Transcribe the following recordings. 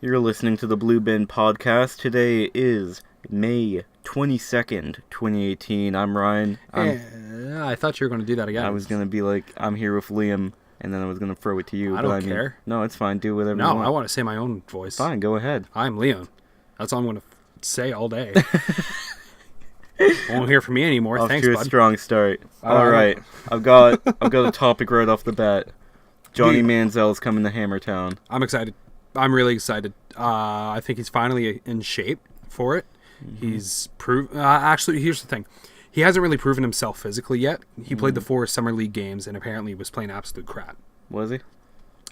You're listening to the Blue Bin Podcast. Today is May 22nd, 2018. I'm Ryan. I thought you were going to do that again. I was going to be like, I'm here with Liam, and then I was going to throw it to you. I don't care. No, it's fine. Do whatever you No, want. I want to say my own voice. Fine, go ahead. I'm Liam. That's all I'm going to say all day. Won't hear from me anymore. Off Thanks, to a bud. strong start. All right. I've got a topic right off the bat. Johnny Manziel's coming to Hammertown. I'm excited. I'm really excited. I think he's finally in shape for it. Mm-hmm. He's proved. Actually, here's the thing. He hasn't really proven himself physically yet. He played the 4 summer league games and apparently was playing absolute crap. Was he?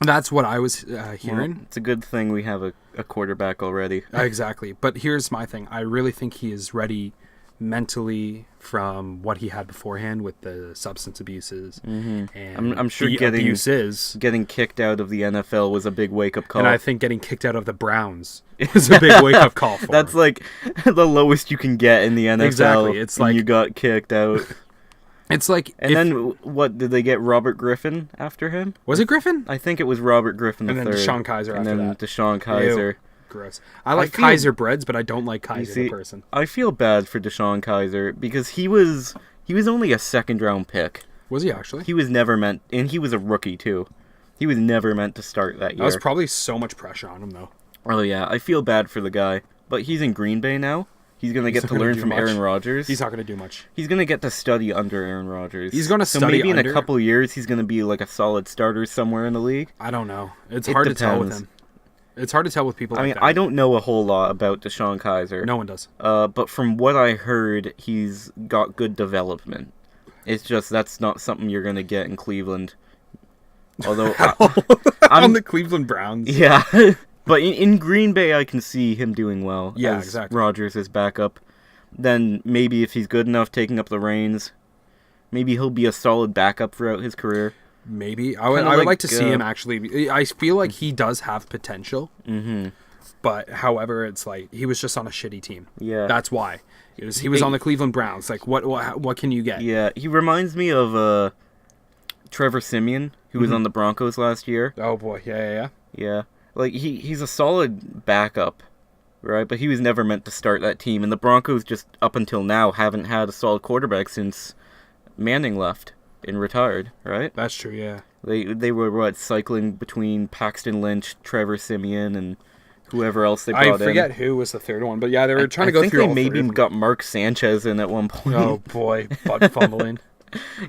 That's what I was hearing. Well, it's a good thing we have a quarterback already. Exactly. But here's my thing. I really think he is ready mentally from what he had beforehand with the substance abuses. And I'm sure the abuses. getting kicked out of the NFL was a big wake-up call. And I think getting kicked out of the Browns was a big wake-up call for That's him. like the lowest you can get in the NFL. Exactly. It's when like you got kicked out. It's like... And then, what, did they get Robert Griffin after him? Was it Griffin? I think it was Robert Griffin And III. then Deshaun Kaiser and after then that. Deshaun Kaiser. Ew. Gross. I like feel- Kaiser breads, but I don't like You Kaiser see, the person. I feel bad for Deshaun Kaiser because he was only a second-round pick. Was he actually? He was never meant... And he was a rookie, too. He was never meant to start that year. That was probably so much pressure on him, though. Oh, yeah. I feel bad for the guy. But he's in Green Bay now. He's going to get not to gonna learn do from much. Aaron Rodgers. He's not going to do much. He's going to get to study under Aaron Rodgers. He's gonna So study maybe in under- a couple of years, he's going to be like a solid starter somewhere in the league. I don't know. It's It hard to tell with depends. him. It's hard to tell with people I like mean, that. I don't know a whole lot about Deshaun Kaiser. No one does. But from what I heard, he's got good development. It's just that's not something you're going to get in Cleveland. Although, On the Cleveland Browns. yeah. But in Green Bay, I can see him doing well. Yeah, as exactly. Rodgers is backup. Then maybe if he's good enough taking up the reins, maybe he'll be a solid backup throughout his career. Maybe. I would Kinda like like, to see him actually. I feel like he does have potential. Mm-hmm. But, however, it's like he was just on a shitty team. Yeah. That's why. He was on the Cleveland Browns. Like, what can you get? Yeah, he reminds me of Trevor Siemian, who was on the Broncos last year. Oh, boy. Yeah. Yeah. Like, he's a solid backup, right? But he was never meant to start that team. And the Broncos, just up until now, haven't had a solid quarterback since Manning left and retired, right? That's true, yeah. They were, cycling between Paxton Lynch, Trevor Siemian, and whoever else they brought in. I forget who was the third one, but yeah, they were trying to go through I all think they three maybe of them. got Mark Sanchez in at one point. Oh, boy. Butt fumbling.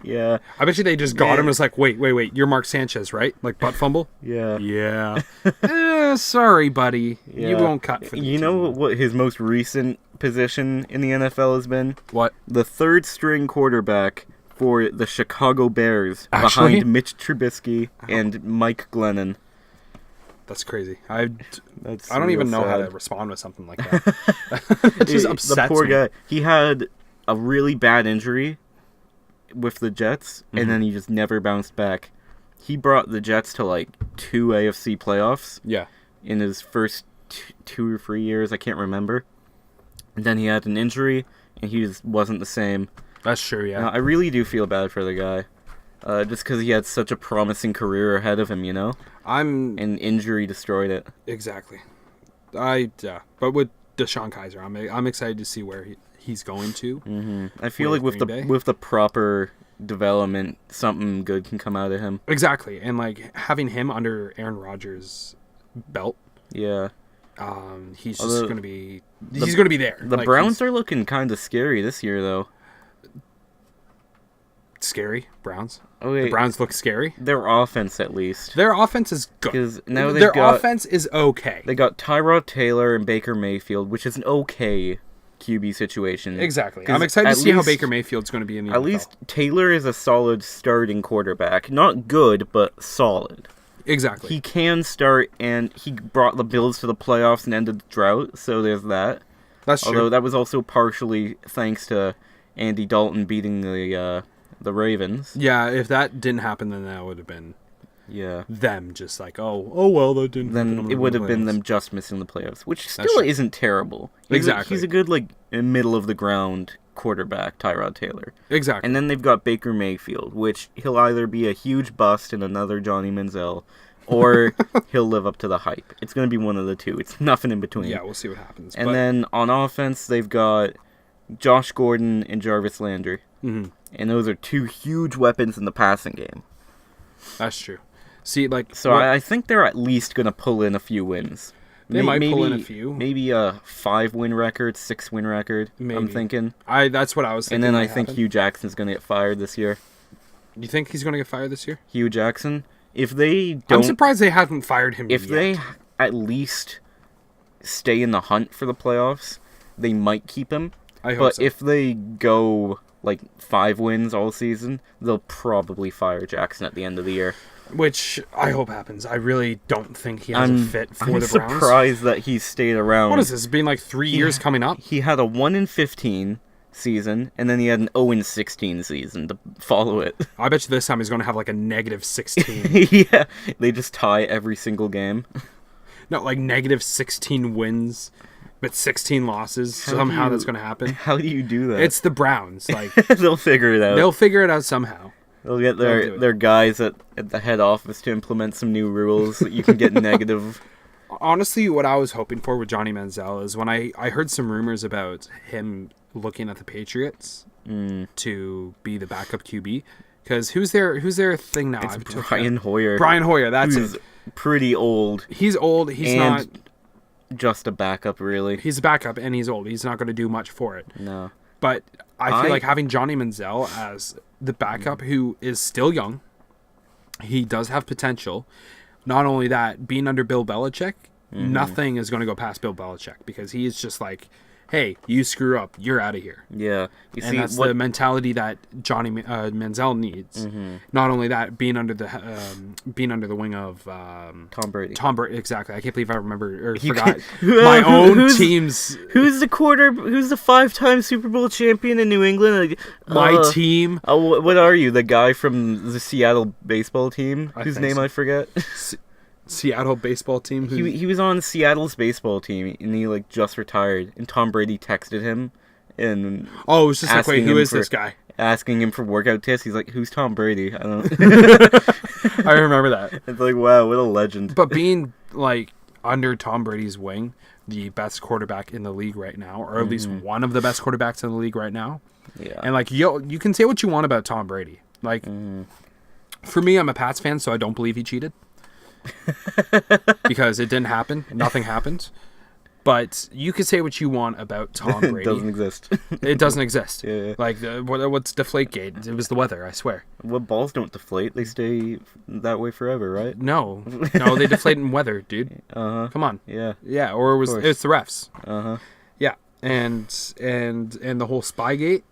Yeah. I bet you they just got Man. him and was like, wait, you're Mark Sanchez, right? Like, butt fumble? Yeah. Yeah. Sorry, buddy. Yeah. You won't cut for the You know team. what his most recent position in the NFL has been? What? The third string quarterback for the Chicago Bears Actually? behind Mitch Trubisky and Mike Glennon. That's crazy. I That's don't real even know how sad. to respond with something like that. It just upsets the poor me. guy. He had a really bad injury with the Jets, Mm-hmm. and then he just never bounced back. He brought the Jets to like 2 AFC playoffs Yeah. in his first 2 or 3 years. I can't remember. And then he had an injury, and he just wasn't the same. That's true, yeah. I really do feel bad for the guy. Just because he had such a promising career ahead of him, you know? I'm... And injury destroyed it. Exactly. Yeah. But with Deshaun Kaiser, I'm excited to see where he's going to. I feel With like Green Bay? with the proper development, something good can come out of him. Exactly. And, like, having him under Aaron Rodgers' belt, Yeah. he's just Although going to be... He's going to be there. The Like, Browns are looking kind of scary this year, though. Scary. Browns. Oh, wait. The Browns look scary. Their offense, at least. Their offense is good. 'Cause now Their they've got- offense is okay. They got Tyrod Taylor and Baker Mayfield, which is an okay QB situation. Exactly. 'Cause I'm excited to at see how least- Baker Mayfield's going to be in the At NFL. least Taylor is a solid starting quarterback. Not good, but solid. Exactly. He can start, and he brought the Bills to the playoffs and ended the drought, so there's that. That's true. Although that was also partially thanks to Andy Dalton beating the Ravens. Yeah, if that didn't happen, then that would have been Yeah. them just like, oh well, that didn't happen. Then it would have been them just missing the playoffs, which still true. isn't terrible. Exactly. He's a good, middle of the ground quarterback, Tyrod Taylor. Exactly. And then they've got Baker Mayfield, which he'll either be a huge bust in another Johnny Manziel, or he'll live up to the hype. It's going to be one of the two. It's nothing in between. Yeah, we'll see what happens. And then on offense, they've got Josh Gordon and Jarvis Landry. Mm-hmm. And those are two huge weapons in the passing game. That's true. See, like... So I think they're at least going to pull in a few wins. They might pull in a few. Maybe a 5-win record, 6-win record, Maybe. I'm thinking. That's what I was thinking. And then I think Hugh Jackson's going to get fired this year. You think he's going to get fired this year? Hugh Jackson? If they don't... I'm surprised they haven't fired him If yet. they at least stay in the hunt for the playoffs, they might keep him. I hope But so. if they go, 5 wins all season, they'll probably fire Jackson at the end of the year. Which I hope happens. I really don't think he has a fit for I'm the Browns. surprised that he stayed around. What is this? It's been 3 years coming up? He had a 1-15 season, and then he had an 0-16 season to follow it. I bet you this time he's going to have a -16. Yeah, they just tie every single game. No, -16 wins, but 16 losses. Somehow that's going to happen. How do you do that? It's the Browns. They'll figure it out. They'll figure it out somehow. They'll get They'll do it. their guys at the head office to implement some new rules that you can get negative. Honestly, what I was hoping for with Johnny Manziel is when I heard some rumors about him looking at the Patriots to be the backup QB. Because who's their thing now? It's Brian Hoyer. Brian Hoyer, that's who's it. pretty old. He's old. He's not just a backup, really. He's a backup, and he's old. He's not going to do much for it. No. But I feel like having Johnny Manziel as the backup, who is still young, he does have potential. Not only that, being under Bill Belichick, nothing is going to go past Bill Belichick because he is just hey, you screw up, you're out of here. Yeah. You And that's the mentality that Johnny Manziel needs. Not only that, being under the wing of Tom Brady. Tom Brady, exactly. I can't believe I forgot my own team's. Who's the 5-time Super Bowl champion in New England? My team. What are you? The guy from the Seattle baseball team, whose name I forget. Seattle baseball team. He was on Seattle's baseball team, and he just retired. And Tom Brady texted him, and it was just wait, who is this guy? Asking him for workout tips. He's like, "Who's Tom Brady?" I don't. I remember that. It's wow, what a legend. But being under Tom Brady's wing, the best quarterback in the league right now, or at least one of the best quarterbacks in the league right now. Yeah. And you can say what you want about Tom Brady. For me, I'm a Pats fan, so I don't believe he cheated. Because it didn't happen. Nothing happened. But you can say what you want about Tom Brady. It doesn't exist. It doesn't exist. Yeah. What's Deflategate? It was the weather, I swear. Well, balls don't deflate. They stay that way forever, right? No, they deflate in weather, dude. Come on. Yeah. Yeah, or it's the refs. Yeah, and the whole Spygate,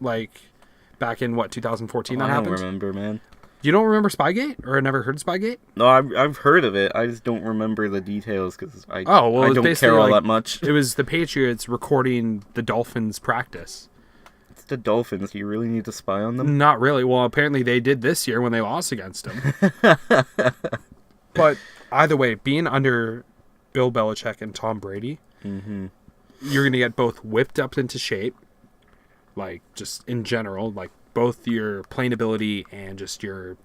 back in 2014 that happened. I don't remember, man. You don't remember Spygate, or never heard Spygate? No, I've heard of it. I just don't remember the details because I don't care all that much. It was the Patriots recording the Dolphins practice. It's the Dolphins. Do you really need to spy on them? Not really. Well, apparently they did this year when they lost against them. But either way, being under Bill Belichick and Tom Brady, you're going to get both whipped up into shape, just in general, both your playing ability and your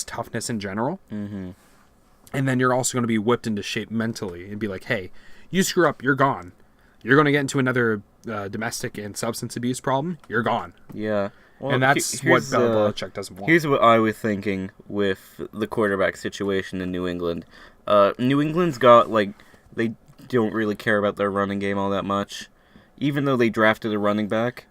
toughness in general. And then you're also going to be whipped into shape mentally and be hey, you screw up, you're gone. You're going to get into another domestic and substance abuse problem, you're gone. Yeah. Well, and that's what Bill Belichick doesn't want. Here's what I was thinking with the quarterback situation in New England. New England's got, they don't really care about their running game all that much. Even though they drafted a running back.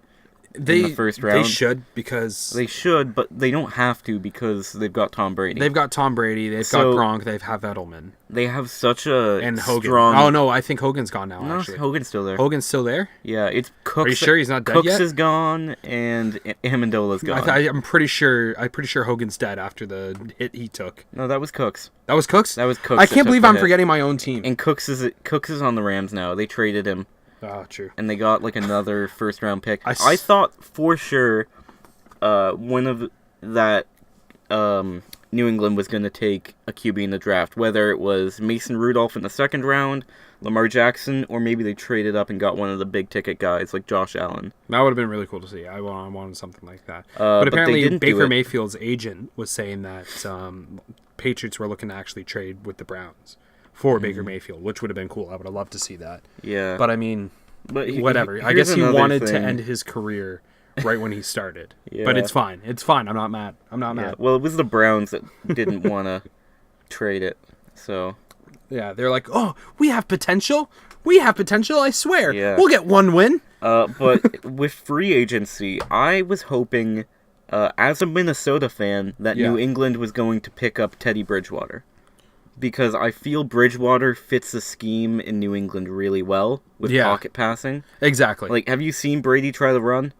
In the first round. They should, because... They should, but they don't have to because they've got Tom Brady. They've got Tom Brady, they've got Gronk, they've had Edelman. They have such a and Hogan. strong... Oh, no, I think Hogan's gone now, no, actually. Hogan's still there. Hogan's still there? Yeah, it's Cooks. Are you sure he's not dead Cooks yet? is gone, and Amendola's gone. I'm pretty sure Hogan's dead after the hit he took. No, that was Cooks. That was Cooks? That was Cooks. I can't believe I'm forgetting my own team. And Cooks is on the Rams now. They traded him. Oh, true. And they got another first round pick. I thought for sure one of that New England was going to take a QB in the draft, whether it was Mason Rudolph in the second round, Lamar Jackson, or maybe they traded up and got one of the big ticket guys like Josh Allen. That would have been really cool to see. I wanted something like that. But apparently Baker Mayfield's agent was saying that Patriots were looking to actually trade with the Browns for Baker Mayfield, which would have been cool. I would have loved to see that. Yeah. But I mean, But whatever. I here's guess he another wanted to thing. end his career right when he started. Yeah. But it's fine. It's fine. I'm not mad. I'm not Yeah. mad. Well, it was the Browns that didn't want to trade it. So, Yeah, they're like, oh, we have potential. We have potential, I swear. Yeah. We'll get one win. but with free agency, I was hoping, as a Minnesota fan, that Yeah. New England was going to pick up Teddy Bridgewater. Because I feel Bridgewater fits the scheme in New England really well with Yeah. pocket passing. Exactly. Like, have you seen Brady try to run?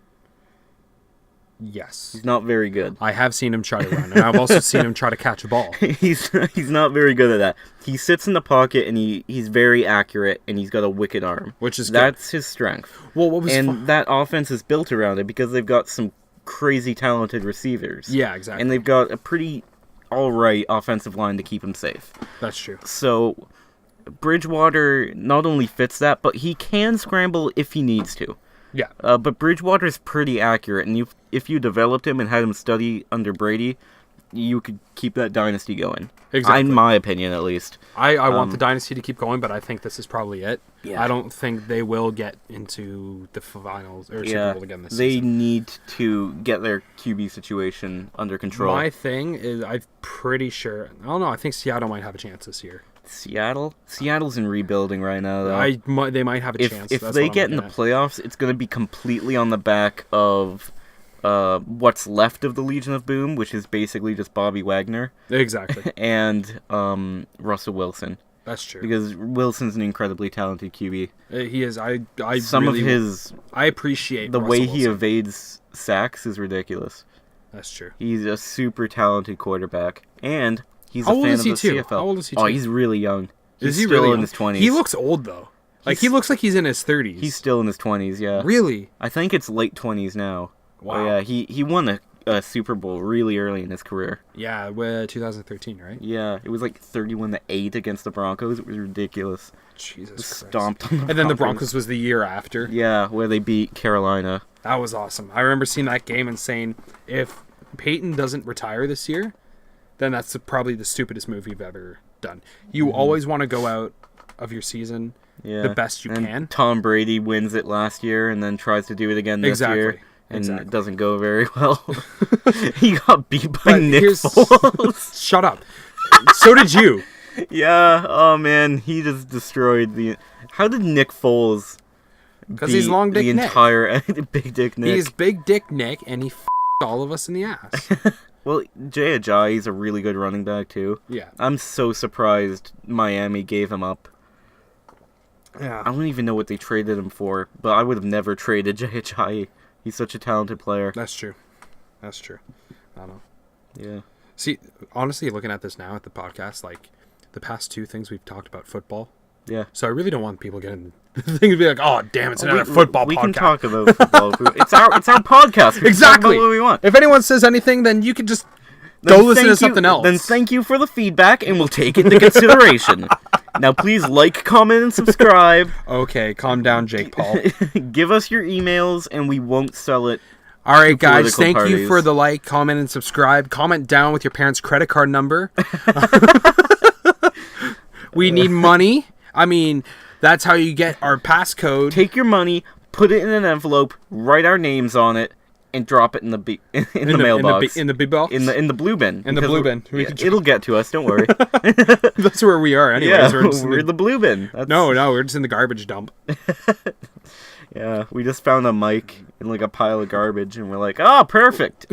Yes. He's not very good. I have seen him try to run, and I've also seen him try to catch a ball. he's not very good at that. He sits in the pocket and he's very accurate and he's got a wicked arm. Which is good. That's his strength. Well, what was And that offense is built around it because they've got some crazy talented receivers. Yeah, exactly. And they've got a pretty alright offensive line to keep him safe. That's true. So Bridgewater not only fits that, but he can scramble if he needs to. Yeah. But Bridgewater's pretty accurate, and if you developed him and had him study under Brady, you could keep that dynasty going. Exactly. In my opinion, at least. I want the dynasty to keep going, but I think this is probably it. Yeah. I don't think they will get into the finals or Super Yeah, Bowl again this they season. need to get their QB situation under control. My thing is, I'm pretty sure. I don't know. I think Seattle might have a chance this year. Seattle's in rebuilding right now, though. They might have a chance. If That's they what I'm get in the looking at. playoffs, it's going to be completely on the back of what's left of the Legion of Boom, which is basically just Bobby Wagner Exactly. and Russell Wilson. That's true. Because Wilson's an incredibly talented QB. He is. I I appreciate the way Russell he Wilson. evades sacks is ridiculous. That's true. He's a super talented quarterback, and he's How a old fan is of he the too? CFL. How old is he Oh, too? he's really young. He's Is he still really in young? his 20s. He looks old though. Like he looks like he's in his 30s. He's still in his 20s, yeah. Really? I think it's late 20s now. Wow. Oh, yeah, he won a Super Bowl really early in his career. Yeah, 2013, right? Yeah, it was like 31-8 against the Broncos. It was ridiculous. Jesus Christ. Stomped on the And then the Broncos was the year after. Yeah, where they beat Carolina. That was awesome. I remember seeing that game and saying, if Peyton doesn't retire this year, then that's probably the stupidest move you've ever done. You always want to go out of your season Yeah. the best you and can. Tom Brady wins it last year and then tries to do it again this year. And it doesn't go very well. He got beat by But Nick here's- Foles. Shut up. So did you. Yeah, oh man, he just destroyed the... How did Nick Foles Because he's beat long dick the Nick. entire Big Dick Nick? He's big dick Nick, and he all of us in the ass. Well, Jay Ajayi's a really good running back too. Yeah. I'm so surprised Miami gave him up. I Yeah. don't even know what they traded him for, but I would have never traded Jay Ajayi. He's such a talented player. That's true. That's true. I don't know. Yeah. See, honestly, looking at this now at the podcast, like the past two things we've talked about football. Yeah. So I really don't want people getting things to be like, oh damn, it's another football we podcast. can talk about football. It's our podcast. We can Exactly. talk about what we want. If anyone says anything, then you can just Then go listen thank to something you, else. Then thank you for the feedback, and we'll take it into consideration. Now, please like, comment, and subscribe. Okay, calm down, Jake Paul. Give us your emails, and we won't sell it. All right, guys, political thank you parties. for the like, comment, and subscribe. Comment down with your parents' credit card number. We need money. I mean, that's how you get our passcode. Take your money, put it in an envelope, write our names on it, and drop it in the in the mailbox. In the big box. in the blue bin. In the because blue bin. We yeah, can it'll get to us. Don't worry. That's where we are, anyways. Yeah, We're just in we're the blue bin. That's, no, we're just in the garbage dump. Yeah, we just found a mic in like a pile of garbage, and we're like, oh, perfect.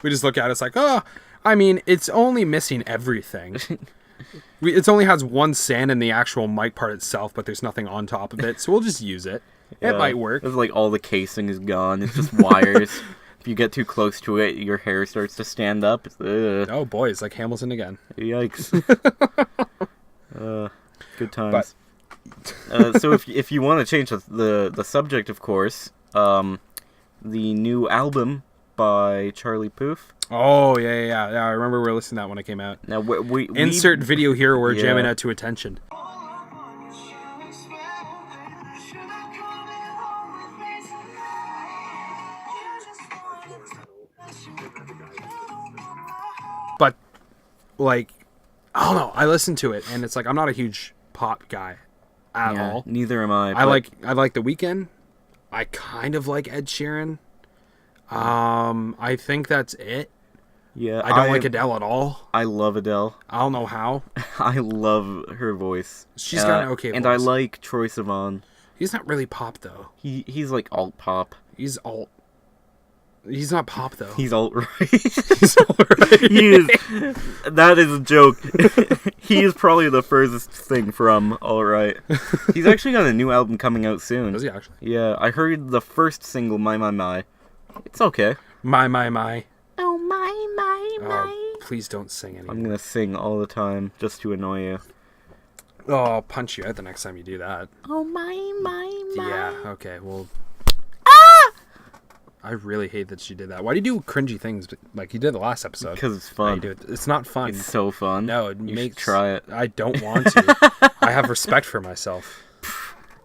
We just look at it, it's like, oh, I mean, it's only missing everything. It only has one sand in the actual mic part itself, but there's nothing on top of it, so we'll just use it. It might work. It's like all the casing is gone. It's just wires. If you get too close to it, your hair starts to stand up. Ugh. Oh boy, it's like Hamilton again. Yikes. Good times. So if you want to change the subject, of course, the new album by Charlie Puth. Oh yeah. I remember we were listening to that when it came out. Now we Insert video here. We're Yeah. jamming out to Attention. But like, I don't know. I listen to it, and it's like I'm not a huge pop guy at Yeah, all. neither am I. I but like The Weeknd. I kind of like Ed Sheeran. I think that's it. Yeah, I don't like Adele at all. I love Adele. I don't know how. I love her voice. She's got an okay and voice. I like Troye Sivan. He's not really pop though. He's like alt pop. He's alt. He's not pop though. He's alt right. He's alt right. He is. That is a joke. He is probably the furthest thing from alt right. He's actually got a new album coming out soon. Does he actually? Yeah, I heard the first single, My. It's okay. My. Oh my. Oh, please don't sing anymore. I'm gonna sing all the time just to annoy you. Oh, I'll punch you out the next time you do that. Oh my. Yeah. Okay. Well. I really hate that she did that. Why do you do cringy things like you did the last episode? Because it's Why fun. do it? It's not fun. It's so fun. No, it You makes. should try it. I don't want to. I have respect for myself.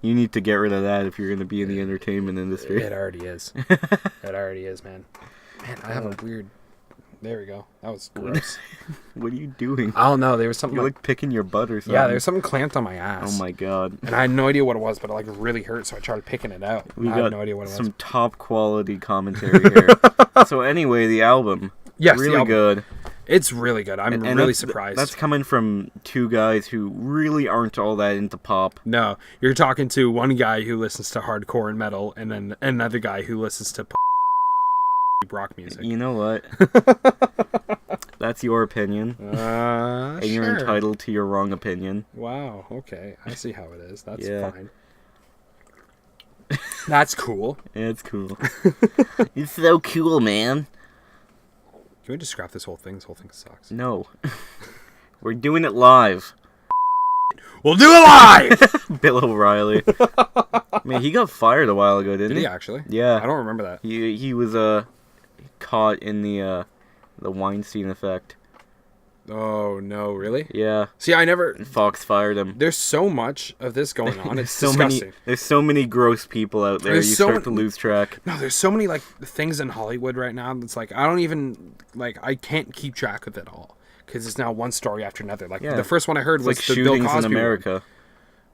You need to get rid of that if you're gonna be in the entertainment industry. It already is. It already is, man. Man, I have a weird. There we go. That was gross. What are you doing? I don't know. There was something. You're like picking your butt or something. Yeah, there's something clamped on my ass. Oh my god. And I had no idea what it was, but it like really hurt, so I tried picking it out. We I got had no idea what it some was. top quality commentary here. So anyway, the album. Yes, the really album. good. It's really good. I'm And really that's- surprised. That's coming from two guys who really aren't all that into pop. No, you're talking to one guy who listens to hardcore and metal, and then another guy who listens to rock music. You know what? That's your opinion. And you're Sure. entitled to your wrong opinion. Wow. Okay, I see how it is. That's Yeah. fine. That's cool. It's cool. It's so cool, man. Can we just scrap this whole thing? This whole thing sucks. No. We're doing it live. We'll do it live. Bill O'Reilly. Man, he got fired a while ago, didn't Did he? he actually? Yeah. I don't remember that. He was caught in the Weinstein effect. Oh no, really? Yeah. See, I never. Fox fired him. There's so much of this going on. It's so disgusting. there's so many gross people out there. There's You so start to many- lose track. No, there's so many like things in Hollywood right now. That's like I don't even like I can't keep track of it all because it's now one story after another. Like Yeah. the first one I heard It's was like the Bill shootings Cosby in America.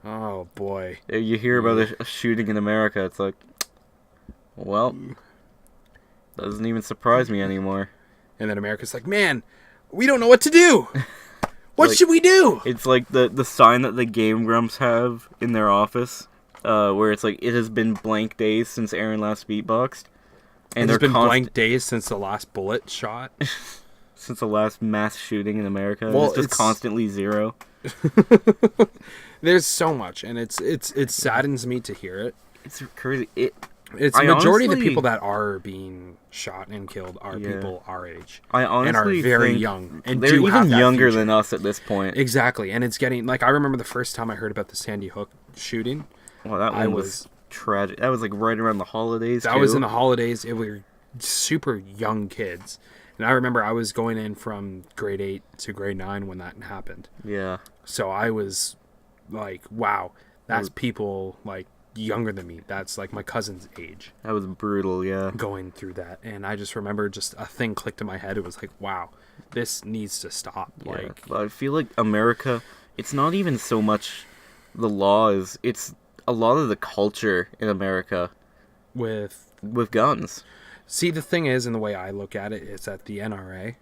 one. Oh boy. You hear about a shooting in America, it's like, well, doesn't even surprise me anymore. And then America's like, man, we don't know what to do. What Like- should we do? It's like the sign that the Game Grumps have in their office, where it's like, it has been blank days since Aaron last beatboxed. And there's been blank days since the last bullet shot. Since the last mass shooting in America. Well, It's just it's- constantly zero. There's so much, and it saddens me to hear it. It's crazy. It's I the majority of the honestly- people that are being shot and killed are Yeah. people our age I and are honestly very think young and they're do have even that younger future. than us at this point. Exactly, and it's getting like I remember the first time I heard about the Sandy Hook shooting. Well, that I one was- was tragic. That was like right around the holidays. That too. was in the holidays. It were super young kids, and I remember I was going in from grade 8 to grade 9 when that happened. Yeah. So I was like, wow, that's people like younger than me. That's like my cousin's age That was brutal, yeah. going through that. And I just remember just a thing clicked in my head. It was like, wow, this needs to stop. Yeah. Like, But I feel like America, it's not even so much the laws, it's a lot of the culture in America with, with guns. see, the thing is, and the way I look at it, is that the NRA,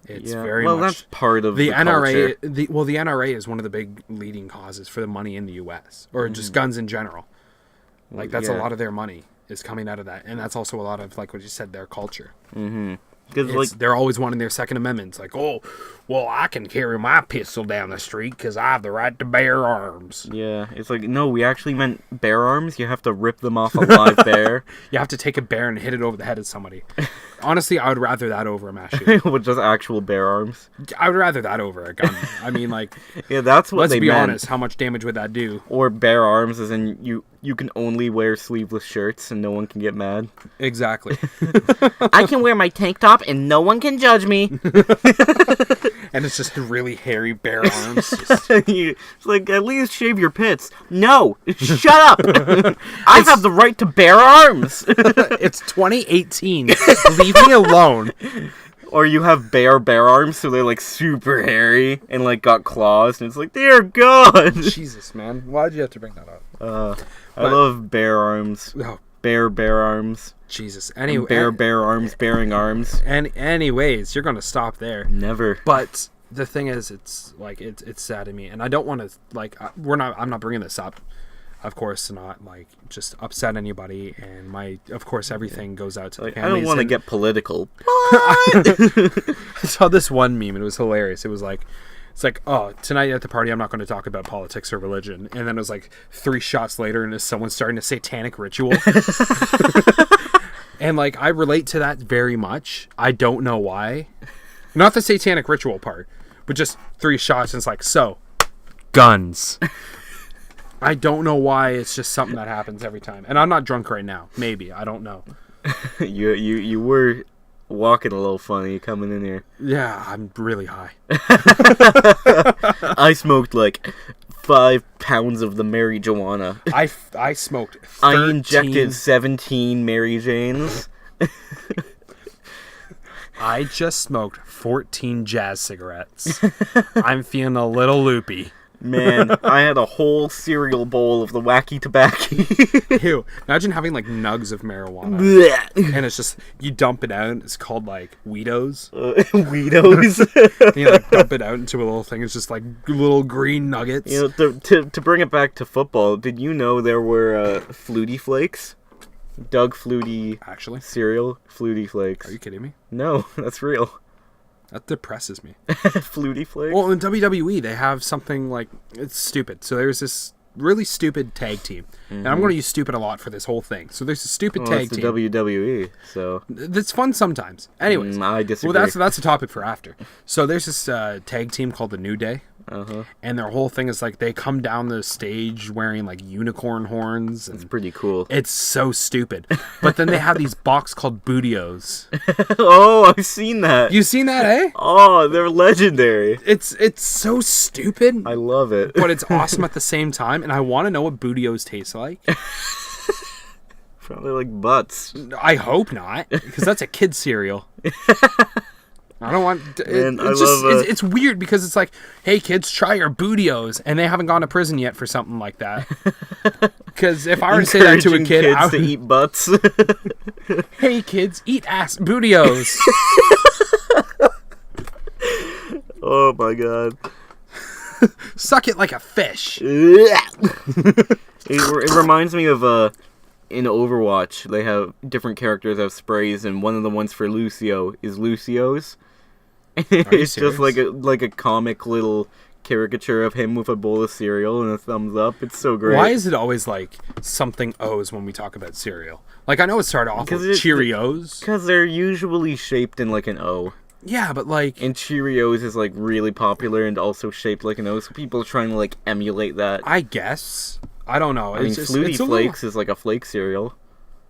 it's Yeah. very well, much. that's part of The NRA, culture. the NRA is one of the big leading causes for the money in the U.S. or just guns in general. Like that's a Yeah. lot of their money is coming out of that, and that's also a lot of like what you said, their culture. Because like They're always wanting their Second Amendments, like, oh, well, I can carry my pistol down the street because I have the right to bear arms. yeah, it's like no, we actually meant bear arms. You have to rip them off a live bear You have to take a bear and hit it over the head of somebody. Honestly, I would rather that over a mass shooting. with just actual bear arms. I would rather that over a gun. I mean, like, Yeah, that's what let's they be meant. honest, how much damage would that do? Or bear arms, as in you can only wear sleeveless shirts and no one can get mad. Exactly. I can wear my tank top and no one can judge me. And it's just really hairy bear arms. Just- It's like, at least shave your pits. No, shut up. I have the right to bear arms. it's 2018. Leave me alone. Or you have bear arms, so they're like super hairy and like got claws, and it's like, dear God. Jesus, man, why'd you have to bring that up? I love bear arms. Oh, Bear arms. Jesus. Anyway, Bear arms, bearing arms. And anyways, you're gonna stop there. Never. But the thing is, it's like it's sad to me, and I don't want to like I'm not bringing this up, of course, to not like just upset anybody. And of course everything goes out to Like, the I families. don't want to get political. I saw this one meme and it was hilarious. It's like, oh, tonight at the party I'm not going to talk about politics or religion. And then it was like 3 shots later and someone's starting a satanic ritual. And like I relate to that very much. I don't know why. Not the satanic ritual part, but just 3 shots and it's like, so guns. I don't know why, it's just something that happens every time. And I'm not drunk right now. Maybe, I don't know. You were walking a little funny coming in here. Yeah, I'm really high. I smoked like 5 pounds of the Mary Joanna. I smoked 13. I injected 17 Mary Janes. I just smoked 14 Jazz cigarettes. I'm feeling a little loopy. Man, I had a whole cereal bowl of the wacky tobacco. Ew. Imagine having like nugs of marijuana. And it's just, you dump it out. It's called like Weedos. Weedos. And you like dump it out into a little thing. It's just like little green nuggets. You know, to bring it back to football, did you know there were Flutie Flakes? Doug Flutie Actually, cereal? Flutie Flakes. are you kidding me? No, that's real. That depresses me. Flutie Flakes? Well, in WWE, they have something like, it's stupid. So there's this really stupid tag team. And I'm going to use stupid a lot for this whole thing. So there's a stupid tag it's the team. WWE, so... That's fun sometimes. Anyways. I disagree. Well, that's a topic for after. So there's this tag team called the New Day. Uh-huh. And their whole thing is like they come down the stage wearing like unicorn horns. And It's pretty cool. it's so stupid. But then they have these box called Bootios. Oh, I've seen that. You seen that, eh? Oh, they're legendary. It's so stupid. I love it. But it's awesome at the same time, and I want to know what Bootios taste like. Probably like butts. I hope not, because that's a kid cereal. I don't want. Man, I it's just love, it's weird because it's like, hey kids, try your Bootios, and they haven't gone to prison yet for something like that. Because if I were to say that to a Encouraging kid, kids I to would, eat butts. hey kids, eat ass Bootios. Oh my god. Suck it like a fish. It reminds me of in Overwatch they have different characters have sprays, and one of the ones for Lucio is Lucio's. It's just like a comic little caricature of him with a bowl of cereal and a thumbs up. It's so great. Why is it always like something O's when we talk about cereal? Like I know it started off with Cheerios. Because they're usually shaped in like an O. Yeah, but like... And Cheerios is like really popular and also shaped like an O, so people are trying to like emulate that. I guess. I don't know. I mean, Flutie Flakes is like a flake cereal.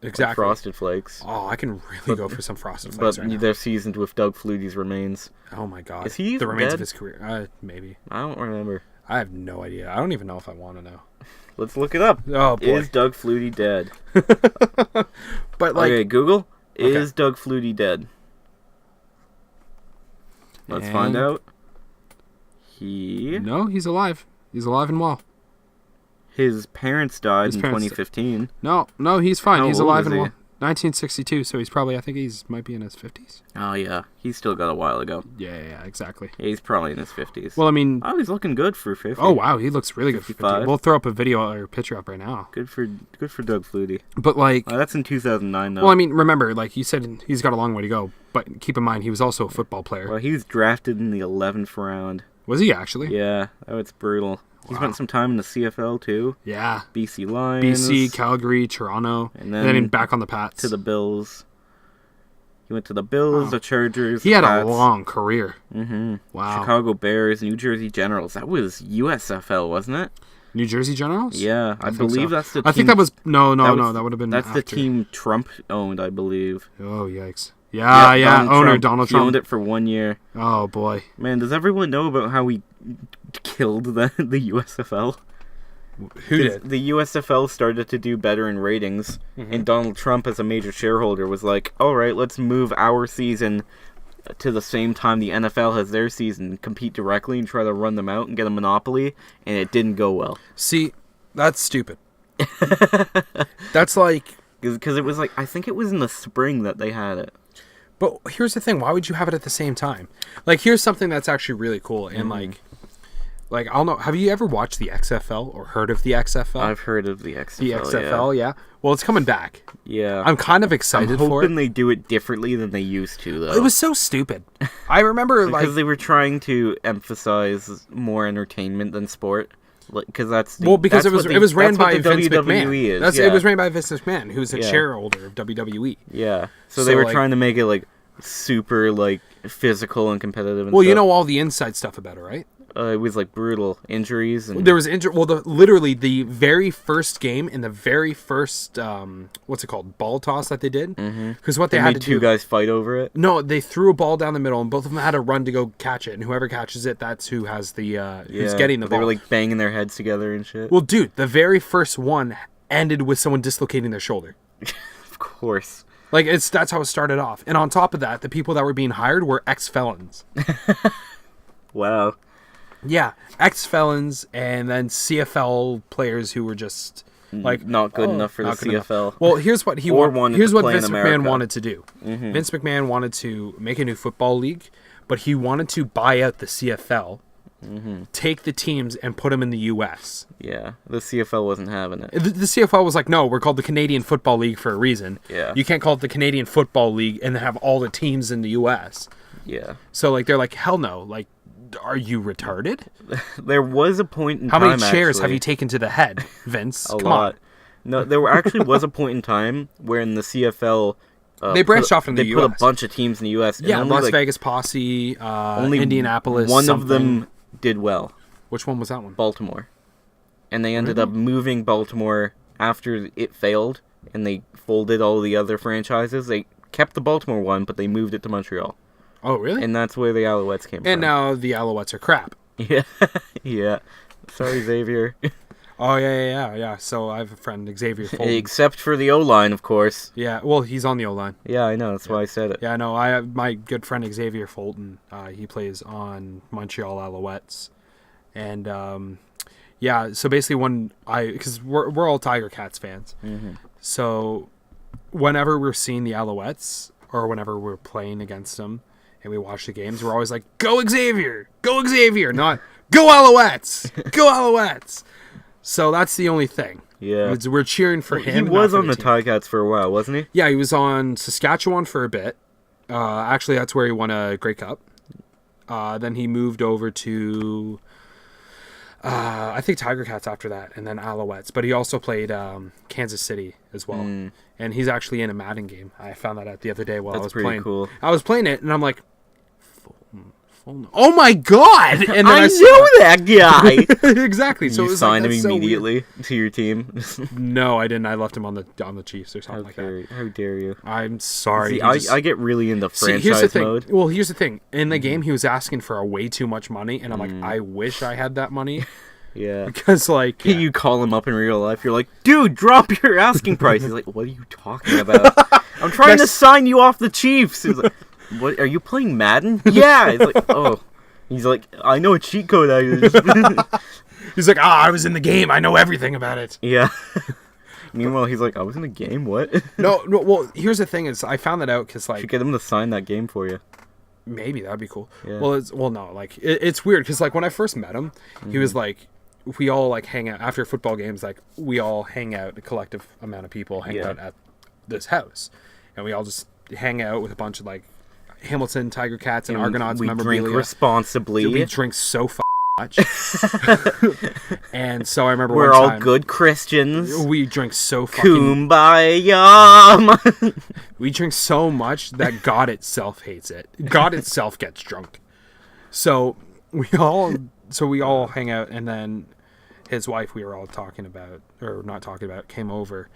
Exactly. Like Frosted Flakes. Oh, I can really go for some Frosted Flakes But right now. they're seasoned with Doug Flutie's remains. Oh my god. Is he the remains dead? of his career? Maybe. I don't remember. I have no idea. I don't even know if I want to know. Let's look it up. Oh boy. Is Doug Flutie dead? But like... Okay, Google. Okay. Is Doug Flutie dead? Let's find And- out. No, he's alive. He's alive and well. His parents died His in parents- 2015. No, he's fine. How He's old alive is and he? well. 1962, so he's probably, I think might be in his 50s. Oh yeah, he's still got a while ago. Yeah, exactly. Yeah, he's probably in his 50s. Well, I mean... Oh, he's looking good for 50. Oh, wow, he looks really good for 50. 55. We'll throw up a video or picture up right now. Good for Doug Flutie. But like... That's in 2009 though. Well, I mean, remember, like you said, he's got a long way to go. But keep in mind, he was also a football player. Well, he was drafted in the 11th round. Was he actually? Yeah, oh, it's brutal. He Wow. spent some time in the CFL too. Yeah. BC Lions. BC, Calgary, Toronto, And and then then back on the Pats. to the Bills. He went to the Bills, Wow. the Chargers. He the had Pats. a long career. Mm-hmm. Wow. Chicago Bears, New Jersey Generals. That was USFL, wasn't it? New Jersey Generals? Yeah, I think believe so. that's the team. I think that was... No, that would have been That's after. the team Trump owned, I believe. Oh, yikes. Yeah, owner Donald He Trump. owned it for 1 year. Oh, boy. Man, does everyone know about how he killed the USFL? Who did? The USFL started to do better in ratings, Mm-hmm. and Donald Trump, as a major shareholder, was like, all right, let's move our season to the same time the NFL has their season, compete directly and try to run them out and get a monopoly, and it didn't go well. See, that's stupid. That's like... Because it was like, I think it was in the spring that they had it. But here's the thing. Why would you have it at the same time? Like, here's something that's actually really cool. And, like, I'll know... Have you ever watched the XFL or heard of the XFL? I've heard of the XFL, The XFL, yeah. Well, it's coming back. Yeah. I'm kind of excited I'm for it. hoping they do it differently than they used to, though. It was so stupid. I remember, because they were trying to emphasize more entertainment than sport. Because that's the, well, because that's it was ran that's what by the Vince WWE McMahon. is. It was ran by Vince McMahon, who's a Yeah. shareholder of WWE. Yeah. So So, they were like- trying to make it like super like physical and competitive. And Well, you stuff. know all the inside stuff about it, right? It was like brutal injuries and There was literally the very first game in the very first what's it called, ball toss that they did. Because what they had made to two do, guys fight over it. no, they threw a ball down the middle, and both of them had to run to go catch it, and whoever catches it, that's who has the who's getting the They ball. were like banging their heads together and shit. Well, dude, the very first one ended with someone dislocating their shoulder. Of course. Like that's how it started off. And on top of that, the people that were being hired were ex-felons. Wow. Yeah, ex-felons, and then CFL players who were just like Not good enough for the not good enough. CFL. Well, here's what Or wanted here's to what play in Vince McMahon America. wanted to do. Vince McMahon wanted to make a new football league, but he wanted to buy out the CFL, take the teams and put them in the U.S. Yeah, the CFL wasn't having it. The CFL was like, no, we're called the Canadian Football League for a reason. Yeah. You can't call it the Canadian Football League and have all the teams in the U.S. Yeah. So like they're like, hell no, like, are you retarded? There was a point in How time. many chairs have actually, you taken to the head, Vince? A Come lot. on. No, there actually was a point in time where in the CFL They branched off in the They put US. a bunch of teams in the U.S. and Yeah, only, Las like, Vegas Posse, only Indianapolis. One something. of them did well, Which one was that one? Baltimore, and they ended up moving Baltimore after it failed, and they folded all the other franchises. They kept the Baltimore one, but they moved it to Montreal, Oh, really? and that's where the Alouettes came And from. now the Alouettes are crap. Yeah, yeah. Sorry, Xavier. Oh, yeah. So I have a friend, Xavier Fulton. Except for the O-line, of course. Yeah, well, he's on the O-line. Yeah, I know. That's why I said it. Yeah, no, I have my good friend Xavier Fulton. He plays on Montreal Alouettes. And, yeah, so basically because we're all Tiger Cats fans. So whenever we're seeing the Alouettes, or whenever we're playing against them, and we watch the games, we're always like, go Xavier! Go Xavier! Not, go Alouettes! Go Alouettes! So that's the only thing. Yeah. We're cheering for He him. was not for on the team. Ticats for a while, wasn't he? Yeah, he was on Saskatchewan for a bit. Actually, that's where he won a Grey Cup. Then he moved over to, I think Tiger Cats after that, and then Alouettes. But he also played Kansas City as well. And he's actually in a Madden game. I found that out the other day while I That's was pretty playing. cool. I was playing it, and I'm like, oh my god! And then I saw- knew that guy. exactly. So it You was like, signed him that's so weird. immediately to your team. No, I didn't. I left him on the Chiefs or something like that. How dare you? I'm sorry. See, He I, just- I get really into See, here's the franchise thing. mode. Well, here's the thing. In the game, he was asking for a way too much money, and I'm like, I wish I had that money Yeah. because, like, You call him up in real life. You're like, dude, drop your asking price. He's like, what are you talking about? I'm trying to Next- sign you off the Chiefs. He's like, what? Are you playing Madden? Yeah. He's like, oh. He's like, I know a cheat code I use. he's like, I was in the game. I know everything about it. Yeah. Meanwhile, he's like, I was in the game. What? No. Well, here's the thing: is I found that out because, Should like, get him to sign that game for you. maybe that'd be cool. Yeah. Well, no, like, it's weird because, like, when I first met him, he was like, we all like hang out after football games. Like, we all hang out, a collective amount of people hang Yeah. out at this house, and we all just hang out with a bunch of like Hamilton Tiger Cats and Argonauts we memorabilia. drink responsibly. We drink so much. And so I remember We're one all time, good Christians. we drink so fucking Kumbaya. we drink so much that God itself hates it. God itself gets drunk. So we all hang out, and then his wife, we were all talking about, or not talking about, came over,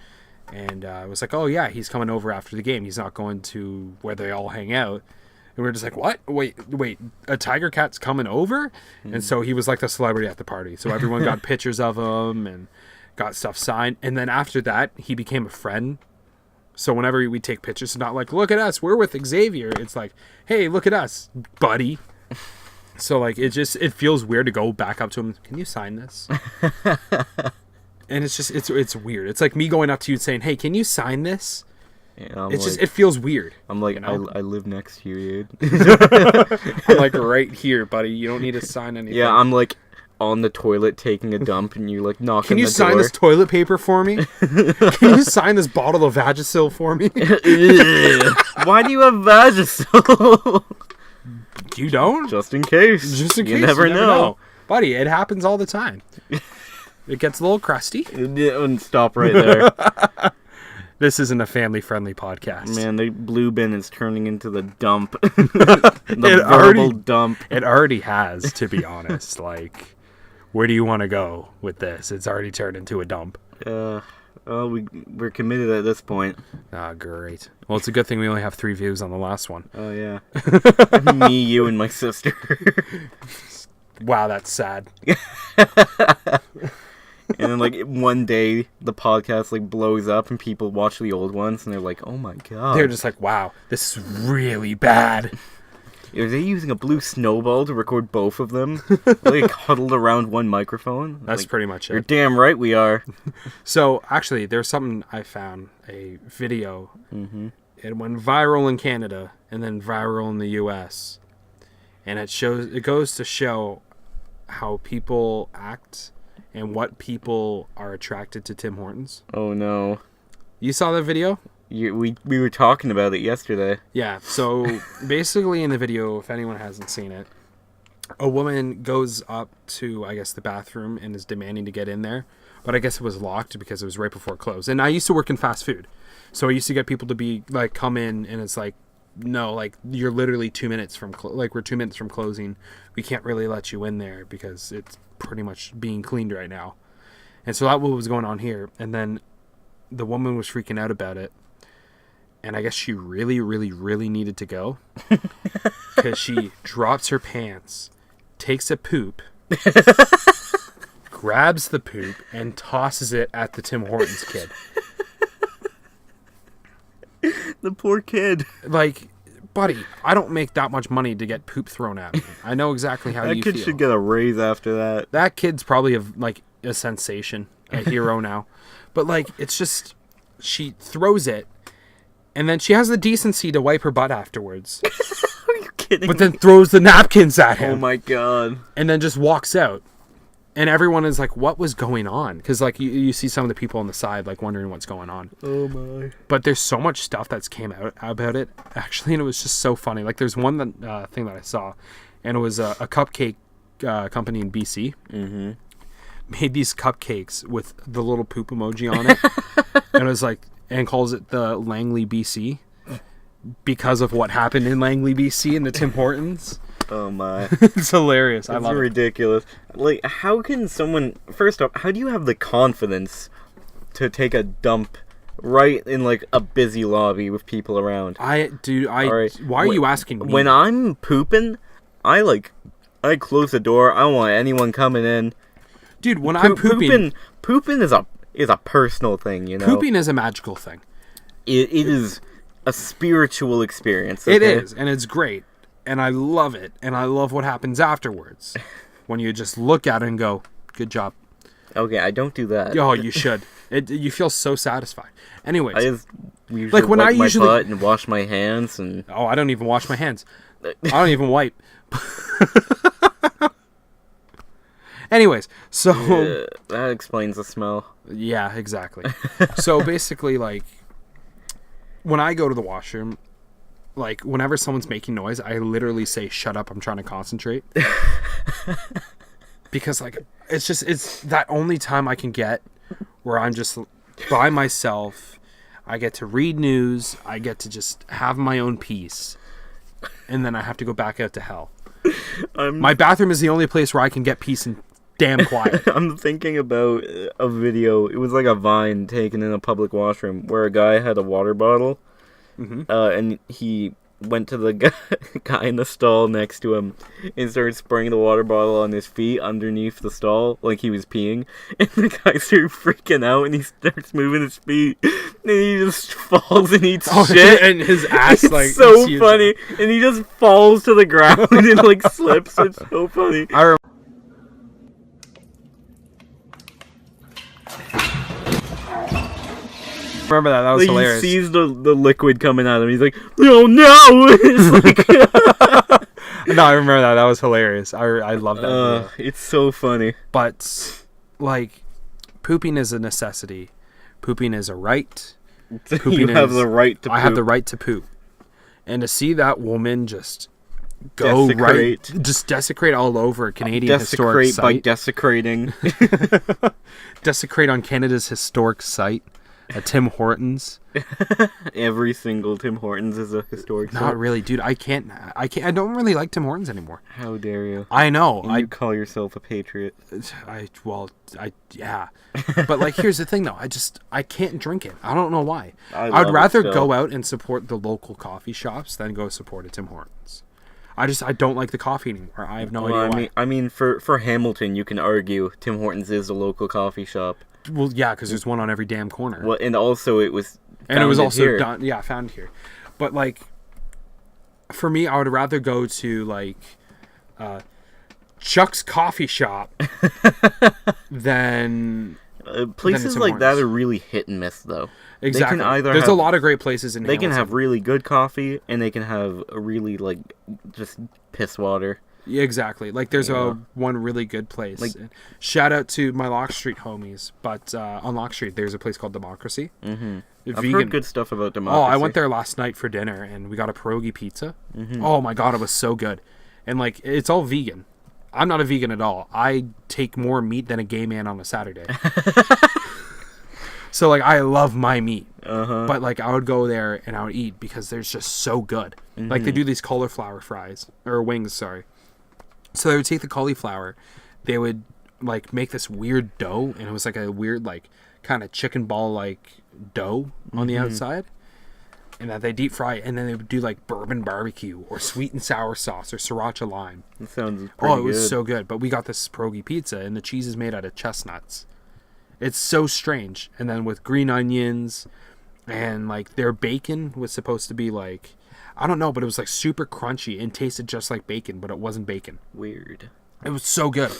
and was like, oh yeah, he's coming over after the game. He's not going to where they all hang out. And we were just like, what? Wait, a Tiger Cat's coming over? And so he was like the celebrity at the party. So everyone got pictures of him and got stuff signed. And then after that, he became a friend. So whenever we take pictures, it's not like, look at us, we're with Xavier. It's like, hey, look at us, buddy. So like it feels weird to go back up to him. Can you sign this? And it's just it's weird. It's like me going up to you and saying, hey, can you sign this? Yeah, It's just it feels weird. I'm like, you know? I live next to you, dude. I'm like right here, buddy. You don't need to sign anything. Yeah, I'm like on the toilet taking a dump, and you like knock on the door. Can you sign this toilet paper for me? Can you sign this bottle of Vagisil for me? Why do you have Vagisil? You don't? Just in case. Just in case. You never know. Buddy, it happens all the time. It gets a little crusty. And stop right there. This isn't a family-friendly podcast. Man, the blue bin is turning into the dump. The verbal dump. It already has, to be honest. Like, where do you want to go with this? It's already turned into a dump. Well, we're committed at this point. Ah, great. Well, it's a good thing we only have 3 views on the last one. Oh, yeah. Me, you, and my sister. Wow, that's sad. And then, like, one day, the podcast, like, blows up, and people watch the old ones, and they're like, oh my god. They're just like, wow, this is really bad. Are they using a blue snowball to record both of them? Like, huddled around one microphone? That's like, pretty much You're it. damn right we are. So, actually, there's something I found, a video. Mm-hmm. It went viral in Canada, and then viral in the US. And it goes to show how people act and what people are attracted to Tim Hortons. Oh, no. You saw that video? We were talking about it yesterday. Yeah, so basically in the video, if anyone hasn't seen it, a woman goes up to, I guess, the bathroom and is demanding to get in there. But I guess it was locked because it was right before it closed. And I used to work in fast food. So I used to get people to be, like, come in and it's like, no, like, you're literally 2 minutes from, we're 2 minutes from closing. We can't really let you in there because it's pretty much being cleaned right now. And so that was going on here. And then the woman was freaking out about it. And I guess she really, really, really needed to go. Because she drops her pants, takes a poop, grabs the poop, and tosses it at the Tim Hortons kid. The poor kid. Like, buddy, I don't make that much money to get poop thrown at me. I know exactly how you That kid feel. should get a raise after that. That kid's probably a sensation, a hero now. But, like, it's just, she throws it, and then she has the decency to wipe her butt afterwards. Are you kidding But me? then throws the napkins at him. Oh my god. And then just walks out. And everyone is like, what was going on? Because, like, you see some of the people on the side, like, wondering what's going on. Oh my. But there's so much stuff that's came out about it, actually, and it was just so funny. Like, there's one thing that I saw, and it was a cupcake company in BC. Mm-hmm. Made these cupcakes with the little poop emoji on it. And it was like, and calls it the Langley, BC. Because of what happened in Langley, BC in the Tim Hortons. Oh my. It's hilarious. I That's love it. ridiculous. Like, how can someone... First off, how do you have the confidence to take a dump right in, like, a busy lobby with people around? Alright. Why are you asking me? When I'm pooping, I close the door. I don't want anyone coming in. Dude, when I'm pooping... Pooping is a personal thing, you know? Pooping is a magical thing. It is a spiritual experience. Okay? It is, and it's great. And I love it. And I love what happens afterwards. When you just look at it and go, good job. Okay, I don't do that. Oh, you should. You feel so satisfied. Anyways. I just usually Like when wipe I my usually- butt and wash my hands and... Oh, I don't even wash my hands. I don't even wipe. Anyways, so... that explains the smell. Yeah, exactly. So basically, like, when I go to the washroom, like, whenever someone's making noise, I literally say, shut up, I'm trying to concentrate. Because, like, it's that only time I can get where I'm just by myself. I get to read news. I get to just have my own peace. And then I have to go back out to hell. My bathroom is the only place where I can get peace and damn quiet. I'm thinking about a video. It was like a Vine taken in a public washroom where a guy had a water bottle, and he went to the guy in the stall next to him and started spraying the water bottle on his feet underneath the stall like he was peeing. And the guy started freaking out and he starts moving his feet and he just falls and eats shit. And his ass, it's like... so funny. And he just falls to the ground and like slips. It's so funny. Remember that was like, hilarious. He sees the liquid coming out of him. He's like, "Oh no!" It's like, no, I remember that. That was hilarious. I love that. It's so funny. But like, pooping is a necessity. Pooping is a right. You have the right to poop. I have the right to poop. And to see that woman just go desecrate. right, just desecrate all over Canadian historic site. By desecrating. Desecrate on Canada's historic site. Tim Hortons. Every single Tim Hortons is a historic site. Not really, dude. I don't really like Tim Hortons anymore. How dare you? I know. And you call yourself a patriot. Yeah. But like, here's the thing though. I can't drink it. I don't know why. I'd rather go out and support the local coffee shops than go support a Tim Hortons. I don't like the coffee anymore. I have no idea why. I mean, for Hamilton, you can argue Tim Hortons is a local coffee shop. Well, yeah, because there's one on every damn corner. Well, and also it was also done. Yeah, found here. But like, for me, I would rather go to like Chuck's coffee shop than places like that are really hit and miss, though. Exactly. There's a lot of great places in Hamilton. They can have really good coffee, and they can have a really like just piss water. Yeah, exactly. Like, there's one really good place. Like, shout out to my Lock Street homies. But on Lock Street, there's a place called Democracy. Mm-hmm. I've heard good stuff about Democracy. Oh, I went there last night for dinner, and we got a pierogi pizza. Mm-hmm. Oh, my God, it was so good. And, like, it's all vegan. I'm not a vegan at all. I take more meat than a gay man on a Saturday. So, like, I love my meat. Uh-huh. But, like, I would go there, and I would eat because they're just so good. Mm-hmm. Like, they do these cauliflower fries. Or wings, sorry. So they would take the cauliflower, they would like make this weird dough, and it was like a weird like kind of chicken ball like dough on the outside, and that they deep fry it, and then they would do like bourbon barbecue or sweet and sour sauce or sriracha lime. That sounds pretty good. It was so good. But we got this pierogi pizza, and the cheese is made out of chestnuts. It's so strange. And then with green onions, and like their bacon was supposed to be like, I don't know, but it was like super crunchy and tasted just like bacon, but it wasn't bacon. Weird. It was so good.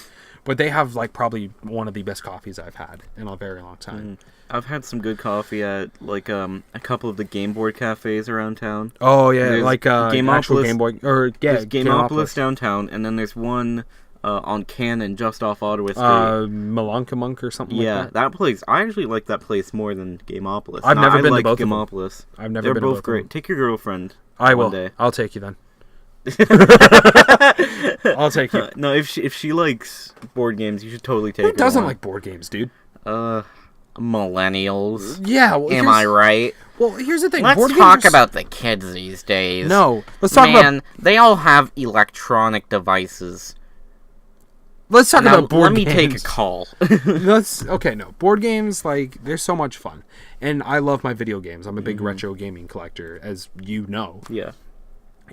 But they have like probably one of the best coffees I've had in a very long time. I've had some good coffee at like a couple of the Game Boy cafes around town. Oh yeah, there's like actual Game Boy there's Gameopolis downtown, and then there's one on Cannon just off Ottawa Street. Malunkamunk or something like that. That place. I actually like that place more than Gameopolis. I've never been to both Gameopolis. I've never They're been both to both great. Take your girlfriend. I will. Day. I'll take you then. I'll take you. No, if she likes board games, you should totally take her. Who doesn't like board games, dude? Millennials. Yeah. Well, am I right? Well, here's the thing. Let's talk about the kids these days. No. Let's talk about... they all have electronic devices. Let's talk about board games. Let me take a call. Board games, like, they're so much fun. And I love my video games. I'm a big retro gaming collector, as you know. Yeah.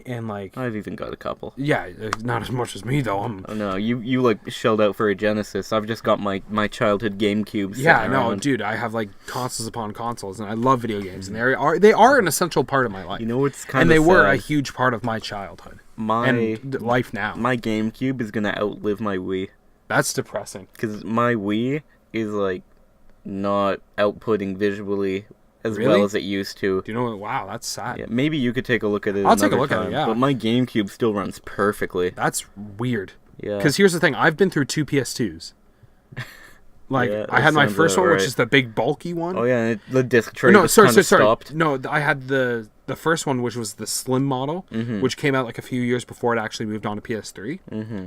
And, like... I've even got a couple. Yeah, not as much as me, though. Oh, no, you like, shelled out for a Genesis. I've just got my childhood GameCube. Yeah, no, dude, I have, like, consoles upon consoles, and I love video games. And they are an essential part of my life. You know what's kind of And they sad? were a huge part of my childhood. And life now. My GameCube is gonna outlive my Wii. That's depressing. Because my Wii is, like, not outputting visually as well as it used to. Do you know what? Wow, that's sad. Yeah, maybe you could take a look at it. I'll take a look at it, yeah. But my GameCube still runs perfectly. That's weird. Yeah. Because here's the thing. I've been through 2 PS2s. Like, yeah, I had my first one, which is the big bulky one. Oh, yeah, the disc tray stopped. No, I had the first one, which was the slim model, which came out like a few years before it actually moved on to PS3. Mm-hmm.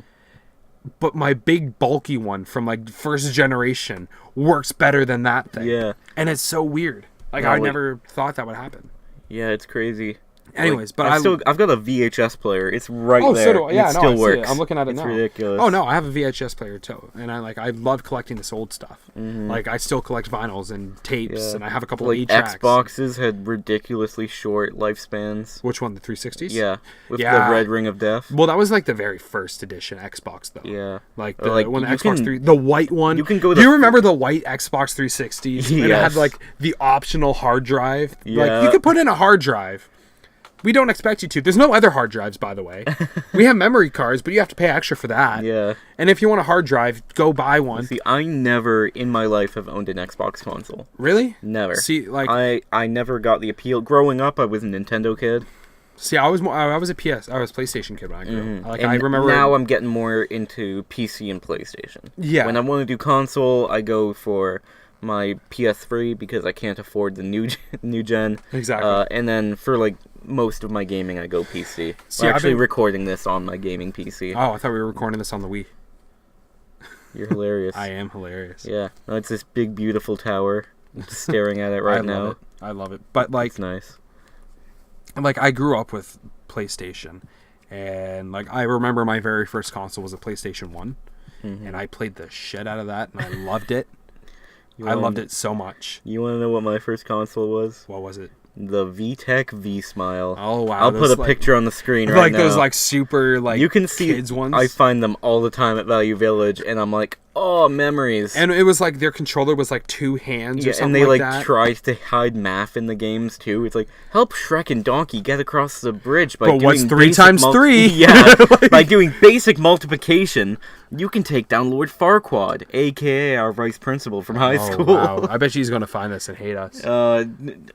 But my big bulky one from like first generation works better than that thing. Yeah. And it's so weird. Like, I never thought that would happen. Yeah, it's crazy. Anyways, but I've got a VHS player. It's right Oh, there. so do I. Yeah, it no, still I see works. it. I'm looking at it it's now. ridiculous. Oh no, I have a VHS player too, and I love collecting this old stuff. Mm-hmm. Like I still collect vinyls and tapes, Yeah. and I have a couple Like of 8-tracks. Xboxes had ridiculously short lifespans. Which one? The 360s? Yeah, with Yeah. the red ring of death. Well, that was like the very first edition Xbox, though. Yeah. Like Or, the like, when the you Xbox can- 3, the white one. you can go Do the- you remember the white Xbox 360s? And it had Yes. like the optional hard drive. Like Yeah. you could put in a hard drive. We don't expect you to. There's no other hard drives, by the way. We have memory cards, but you have to pay extra for that. Yeah. And if you want a hard drive, go buy one. See, I never in my life have owned an Xbox console. Really? Never. See, like, I never got the appeal. Growing up, I was a Nintendo kid. I was a PlayStation kid when I grew up. Like And I remember now I'm getting more into PC and PlayStation. Yeah. When I want to do console, I go for my PS3 because I can't afford the new gen. Exactly. And then for like most of my gaming, I go PC. See, We're I've actually been- recording this on my gaming PC. Oh, I thought we were recording this on the Wii. You're hilarious. I am hilarious. Yeah. No, it's this big, beautiful tower. I'm just staring at it I right love now. it. I love it. But like, It's nice. I grew up with PlayStation, and like I remember my very first console was a PlayStation 1, and I played the shit out of that, and I loved it. I loved it so much. You want to know what my first console was? What was it? The VTech V-Smile. Oh wow! I'll put those, a picture on the screen right like now. those like super like you can see kids ones. I find them all the time at Value Village, and I'm like, oh, memories. And it was like their controller was like 2 hands or yeah, something and they like that. try to hide math in the games too. It's like help Shrek and Donkey get across the bridge by But doing what's 3 basic times 3? Yeah, by doing basic multiplication, you can take down Lord Farquaad, aka our vice principal from high Oh, school. wow. I bet she's gonna find this and hate us.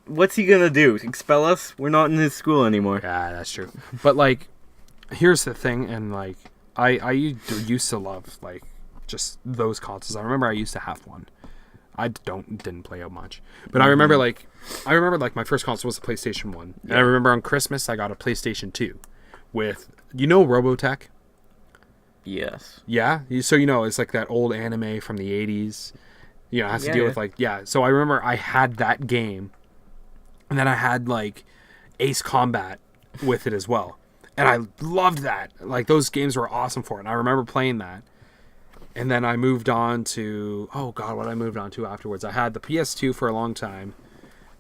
What's he gonna do? Expel us? We're not in his school anymore. Yeah, that's true. But like, here's the thing, and like, I used to love like just those consoles. I remember I used to have one. I didn't play out much, but I remember like my first console was a PlayStation 1, and I remember on Christmas I got a PlayStation 2 with Robotech. Yes. Yeah, so it's like that old anime from the 80s. It has to deal with like So I remember I had that game, and then I had like Ace Combat with it as well, and I loved that. Like those games were awesome for it. And I remember playing that, and then I moved on to what I moved on to afterwards. I had the PS2 for a long time.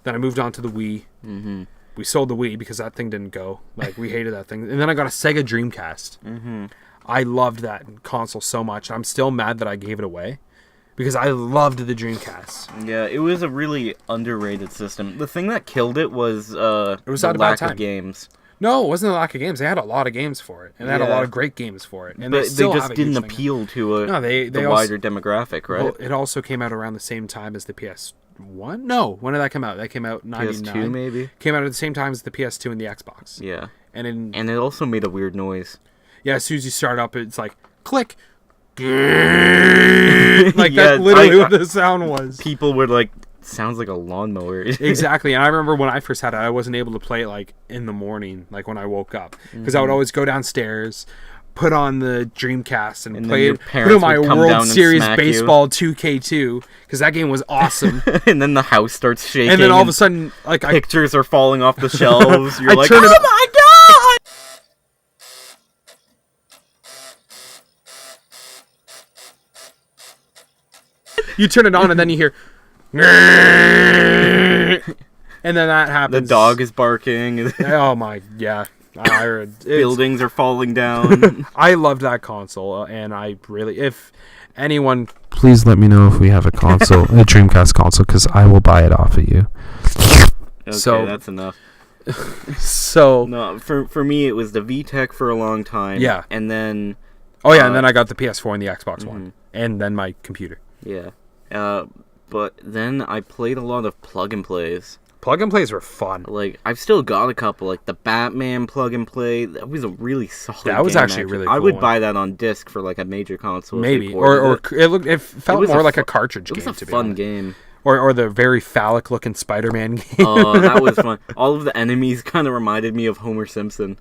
Then I moved on to the Wii. Mm-hmm. We sold the Wii because that thing didn't go. Like we hated that thing. And then I got a Sega Dreamcast. Mm-hmm. I loved that console so much. I'm still mad that I gave it away because I loved the Dreamcast. Yeah, it was a really underrated system. The thing that killed it was the out of lack time. of games. No, it wasn't a lack of games. They had a lot of games for it, and they had a Yeah. lot of great games for it. And But they still have just a didn't huge thing. appeal to They the also- wider demographic, right? Well, it also came out around the same time as the PS1. No, when did that come out? That came out 99. PS2 maybe? Came out at the same time as the PS2 and the Xbox. Yeah. And And it also made a weird noise. as soon as you start up, it's like click. Like Yeah, that's literally what the sound was. People were like, sounds like a lawnmower. Exactly. And I remember when I first had it, I wasn't able to play it like in the morning, like when I woke up, because I would always go downstairs, put on the Dreamcast and And then play your it, put parents on my would come down World and Series smack you. Baseball 2K2 because that game was awesome. And then the house starts shaking. And then all of a sudden, like pictures are falling off the shelves. You're I like, turn it- oh my god! you turn it on and then you hear, and then that The happens. dog is barking. Oh my, yeah. I heard it's- Buildings are falling down. I loved that console, and I really, if anyone, please let me know if we have a console, a Dreamcast console, because I will buy it off of you. Okay, So- that's enough. So, No, for me it was the VTech for a long time. Yeah. And then and then I got the PS4 and the Xbox One, and then my computer. yeah. But then I played a lot of plug and plays. Plug and plays were fun. Like I've still got a couple, like the Batman plug and play. That was a really solid. That was game, actually a really I cool would one. buy that on disc for like a major console. if they Maybe, ported it. it felt was more a like a fu- cartridge It game. was a to be fun honest. game. Or the very phallic looking Spider-Man game. Oh, that was fun. All of the enemies kind of reminded me of Homer Simpson.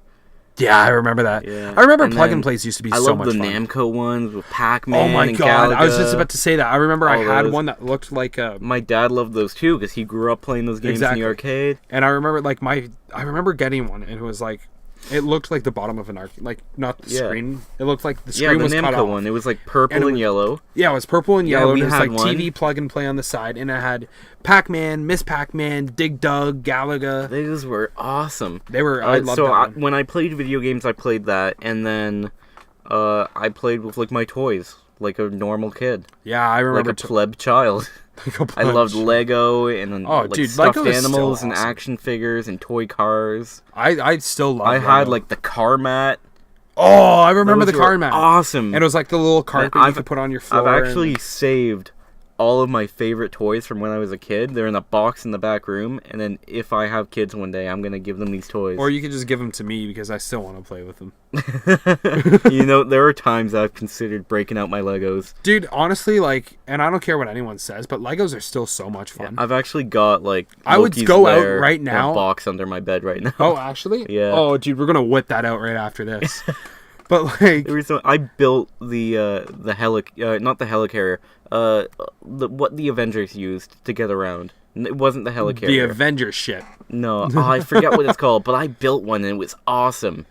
Yeah, I remember that. Yeah. I remember And plug then and plays used to be I so love much the fun. Namco ones with Pac-Man. Oh my and god, I was just Galaga. about to say that. I remember I All had those. one that looked like a. My dad loved those too because he grew up playing those games Exactly. in the arcade. And I remember like I remember getting one, and it was like, it looked like the bottom of an arcade, like not the Yeah. screen. It looked like the Yeah, screen the was cut Namco off. one. It was like purple And it and was- yellow. Yeah, it was purple and Yeah, yellow. we and it was had like one. TV plug and play on the side, and it had Pac-Man, Miss Pac-Man, Dig Dug, Galaga. Those were awesome. They were. I loved so that one. when I played video games, I played that, and then I played with like my toys, like a normal kid, Yeah, I like remember. a pleb child. I loved Lego and then, Oh, like dude, stuffed Lego is still animals and awesome. action figures and toy cars. I still love. I had Lego. like the car mat. Oh, I remember Those the were car mat. Awesome. And it was like the little carpet you I've- could put on your floor. I've and- actually saved all of my favorite toys from when I was a kid. They're in a box in the back room, and then if I have kids one day, I'm gonna give them these toys. Or you could just give them to me because I still want to play with them. You know, there are times I've considered breaking out my Legos. Dude, honestly, like, and I don't care what anyone says, but Legos are still so much fun. I've actually got like I would Loki's go out Lair right in a now- box under my bed right now. Oh, actually? Yeah. Oh, dude, we're gonna whip that out right after this. But like, There was I built the not the helicarrier, what the Avengers used to get around. It wasn't the the helicarrier. Avengers shit. No, I forget what it's called, but I built one and it was awesome.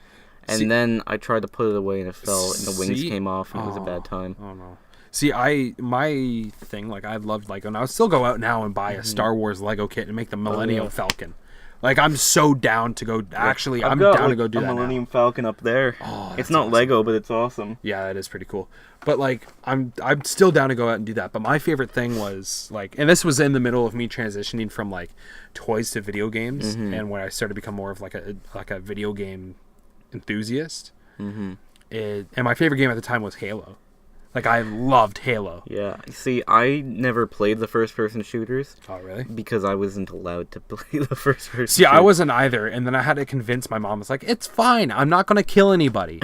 And See- then I tried to put it away and it fell and the wings See? came off and it was a bad time. Oh no. See, my thing, like, I loved Lego, and I would still go out now and buy a Star Wars Lego kit and make the Millennium yeah. Falcon. Like, I'm so down to go. Actually, I've I'm got, down to like, go do a that Millennium now. Falcon up there. Oh, it's that's not awesome. Lego, but it's awesome. Yeah, that is pretty cool. But like, I'm still down to go out and do that. But my favorite thing was like, and this was in the middle of me transitioning from like toys to video games, and when I started to become more of like a video game enthusiast. And my favorite game at the time was Halo. Like, I loved Halo. Yeah. See, I never played the first-person shooters Oh, really? because I wasn't allowed to play the first-person. See, I wasn't either, and then I had to convince my mom. I was like, "It's fine. I'm not gonna kill anybody.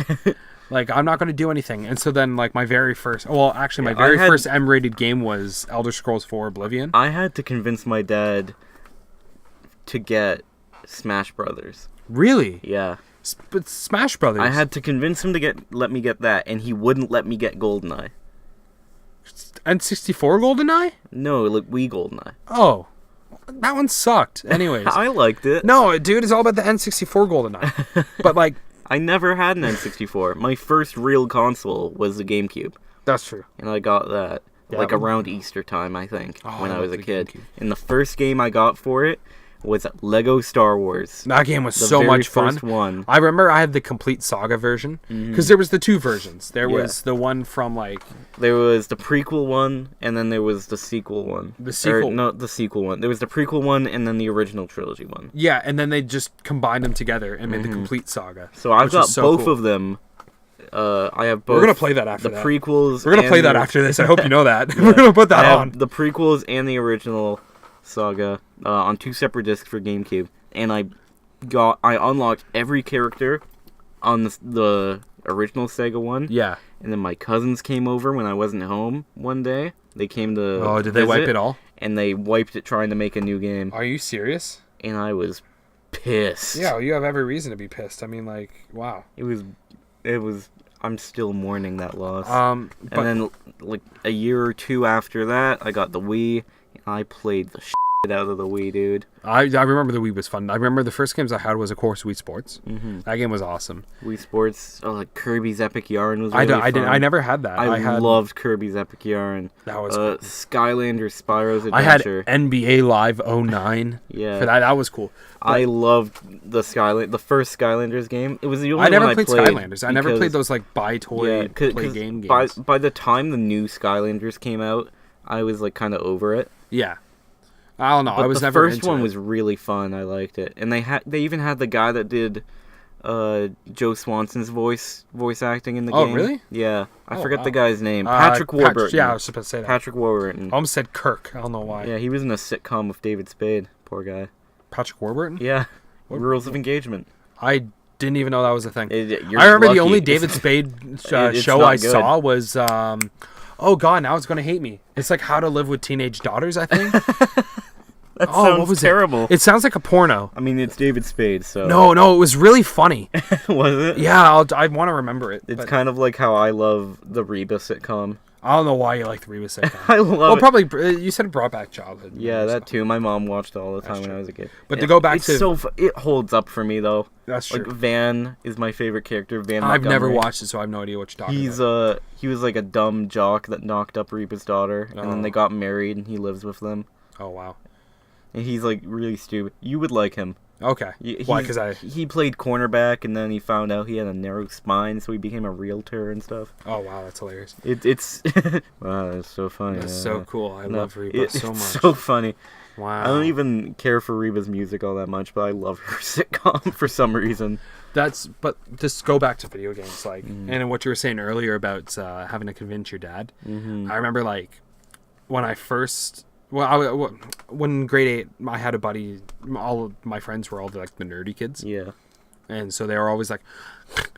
Like, I'm not gonna do anything." And so then, like, my very first, well, actually, my Yeah, I very had- first M-rated game was Elder Scrolls 4: Oblivion. I had to convince my dad to get Smash Brothers. Really? Yeah. But Smash Brothers. I had to convince him to let me get that, and he wouldn't let me get GoldenEye. N64 GoldenEye. No, like Wii GoldenEye. Oh, that one sucked. Anyways, I liked it. no, dude, it's all about the N64 GoldenEye. But like, I never had an N64. My first real console was the GameCube, that's true. and I got that Yeah, like but- around Easter time, I think, Oh, when I I was a love the kid. GameCube. And the first game I got for it was Lego Star Wars. That game was The so very much fun. first one. I remember I had the complete saga version because there was the two versions. There Yeah. was the one from like There was the prequel one, and then there was the sequel one. The sequel- Or, not the sequel one. There was the prequel one, and then the original trilogy one. yeah, and then they just combined them together and made the complete saga. So I've which got was so both cool. of them. I have both. We're gonna play that after the that. prequels. We're gonna play and that the- after this. I hope you know that. We're gonna put that I have on. the prequels and the original saga on two separate discs for GameCube, and I unlocked every character on the original Sega one. Yeah. And then my cousins came over when I wasn't home one day. They came to Oh, did they wipe visit, it all? And they wiped it trying to make a new game, Are you serious? and I was pissed. Yeah, well, you have every reason to be pissed. I mean, like, wow. It was. I'm still mourning that loss. But And then, like, a year or two after that, I got the Wii, and I played the shit out of the Wii, dude. I remember the Wii was fun. I remember the first games I had was, of course, Wii Sports. Mm-hmm. That game was awesome. Wii Sports, like Kirby's Epic Yarn was really I fun. I never had that. I had loved Kirby's Epic Yarn. that was. Skylander Spyro's I had Adventure. NBA Live 09. Yeah. For that. That was cool. I loved the first Skylanders game. It was the only I never one played I played. Skylanders. I never played those like buy toy play game games. By the time the new Skylanders came out, I was like kind of over it. Yeah. I don't know. But I was the never first into one it. was really fun. I liked it, and they even had the guy that did Joe Swanson's voice acting in the Oh, game. really? Yeah, I Oh, forget wow. the guy's name. Patrick Warburton. Yeah, I was supposed to say that. Patrick Warburton. I almost said Kirk. I don't know why. Yeah, he was in a sitcom with David Spade. Poor guy. Patrick Warburton? Yeah, Rules of Engagement. I didn't even know that was a thing. You're I remember the lucky. only David Spade It's show not I good. saw was, oh god, now it's gonna hate me. It's like How to Live with Teenage Daughters, I think. That Oh, sounds what was terrible. it? It sounds like a porno. I mean, it's David Spade, so... No, it was really funny. Was it? Yeah, I want to remember it. It's but kind of like how I love the Reba sitcom. I don't know why you like the Reba sitcom. I love it. Probably you said it brought back childhood. Yeah, memories, that so. too. My mom watched it all the time That's when true. I was a kid. But to go back to it holds up for me though. That's true. Like Van is my favorite character. Van. I've never Montgomery. watched it, so I have no idea what you're talking He's about. he was like a dumb jock that knocked up Reba's daughter, and then they Oh. got married, and he lives with them. Oh wow. And he's like really stupid. You would like him. Okay. Why? Because he played cornerback, and then he found out he had a narrow spine, so he became a realtor and stuff. Oh wow, that's hilarious. It's wow, that's so funny. That's so cool. I love Reba it's so much. so funny. Wow. I don't even care for Reba's music all that much, but I love her sitcom for some reason. But just go back to video games, like, and what you were saying earlier about having to convince your dad. Mm-hmm. I remember, like, when I first, when grade 8, I had a buddy. All of my friends were all like the nerdy kids, Yeah. and so they were always like,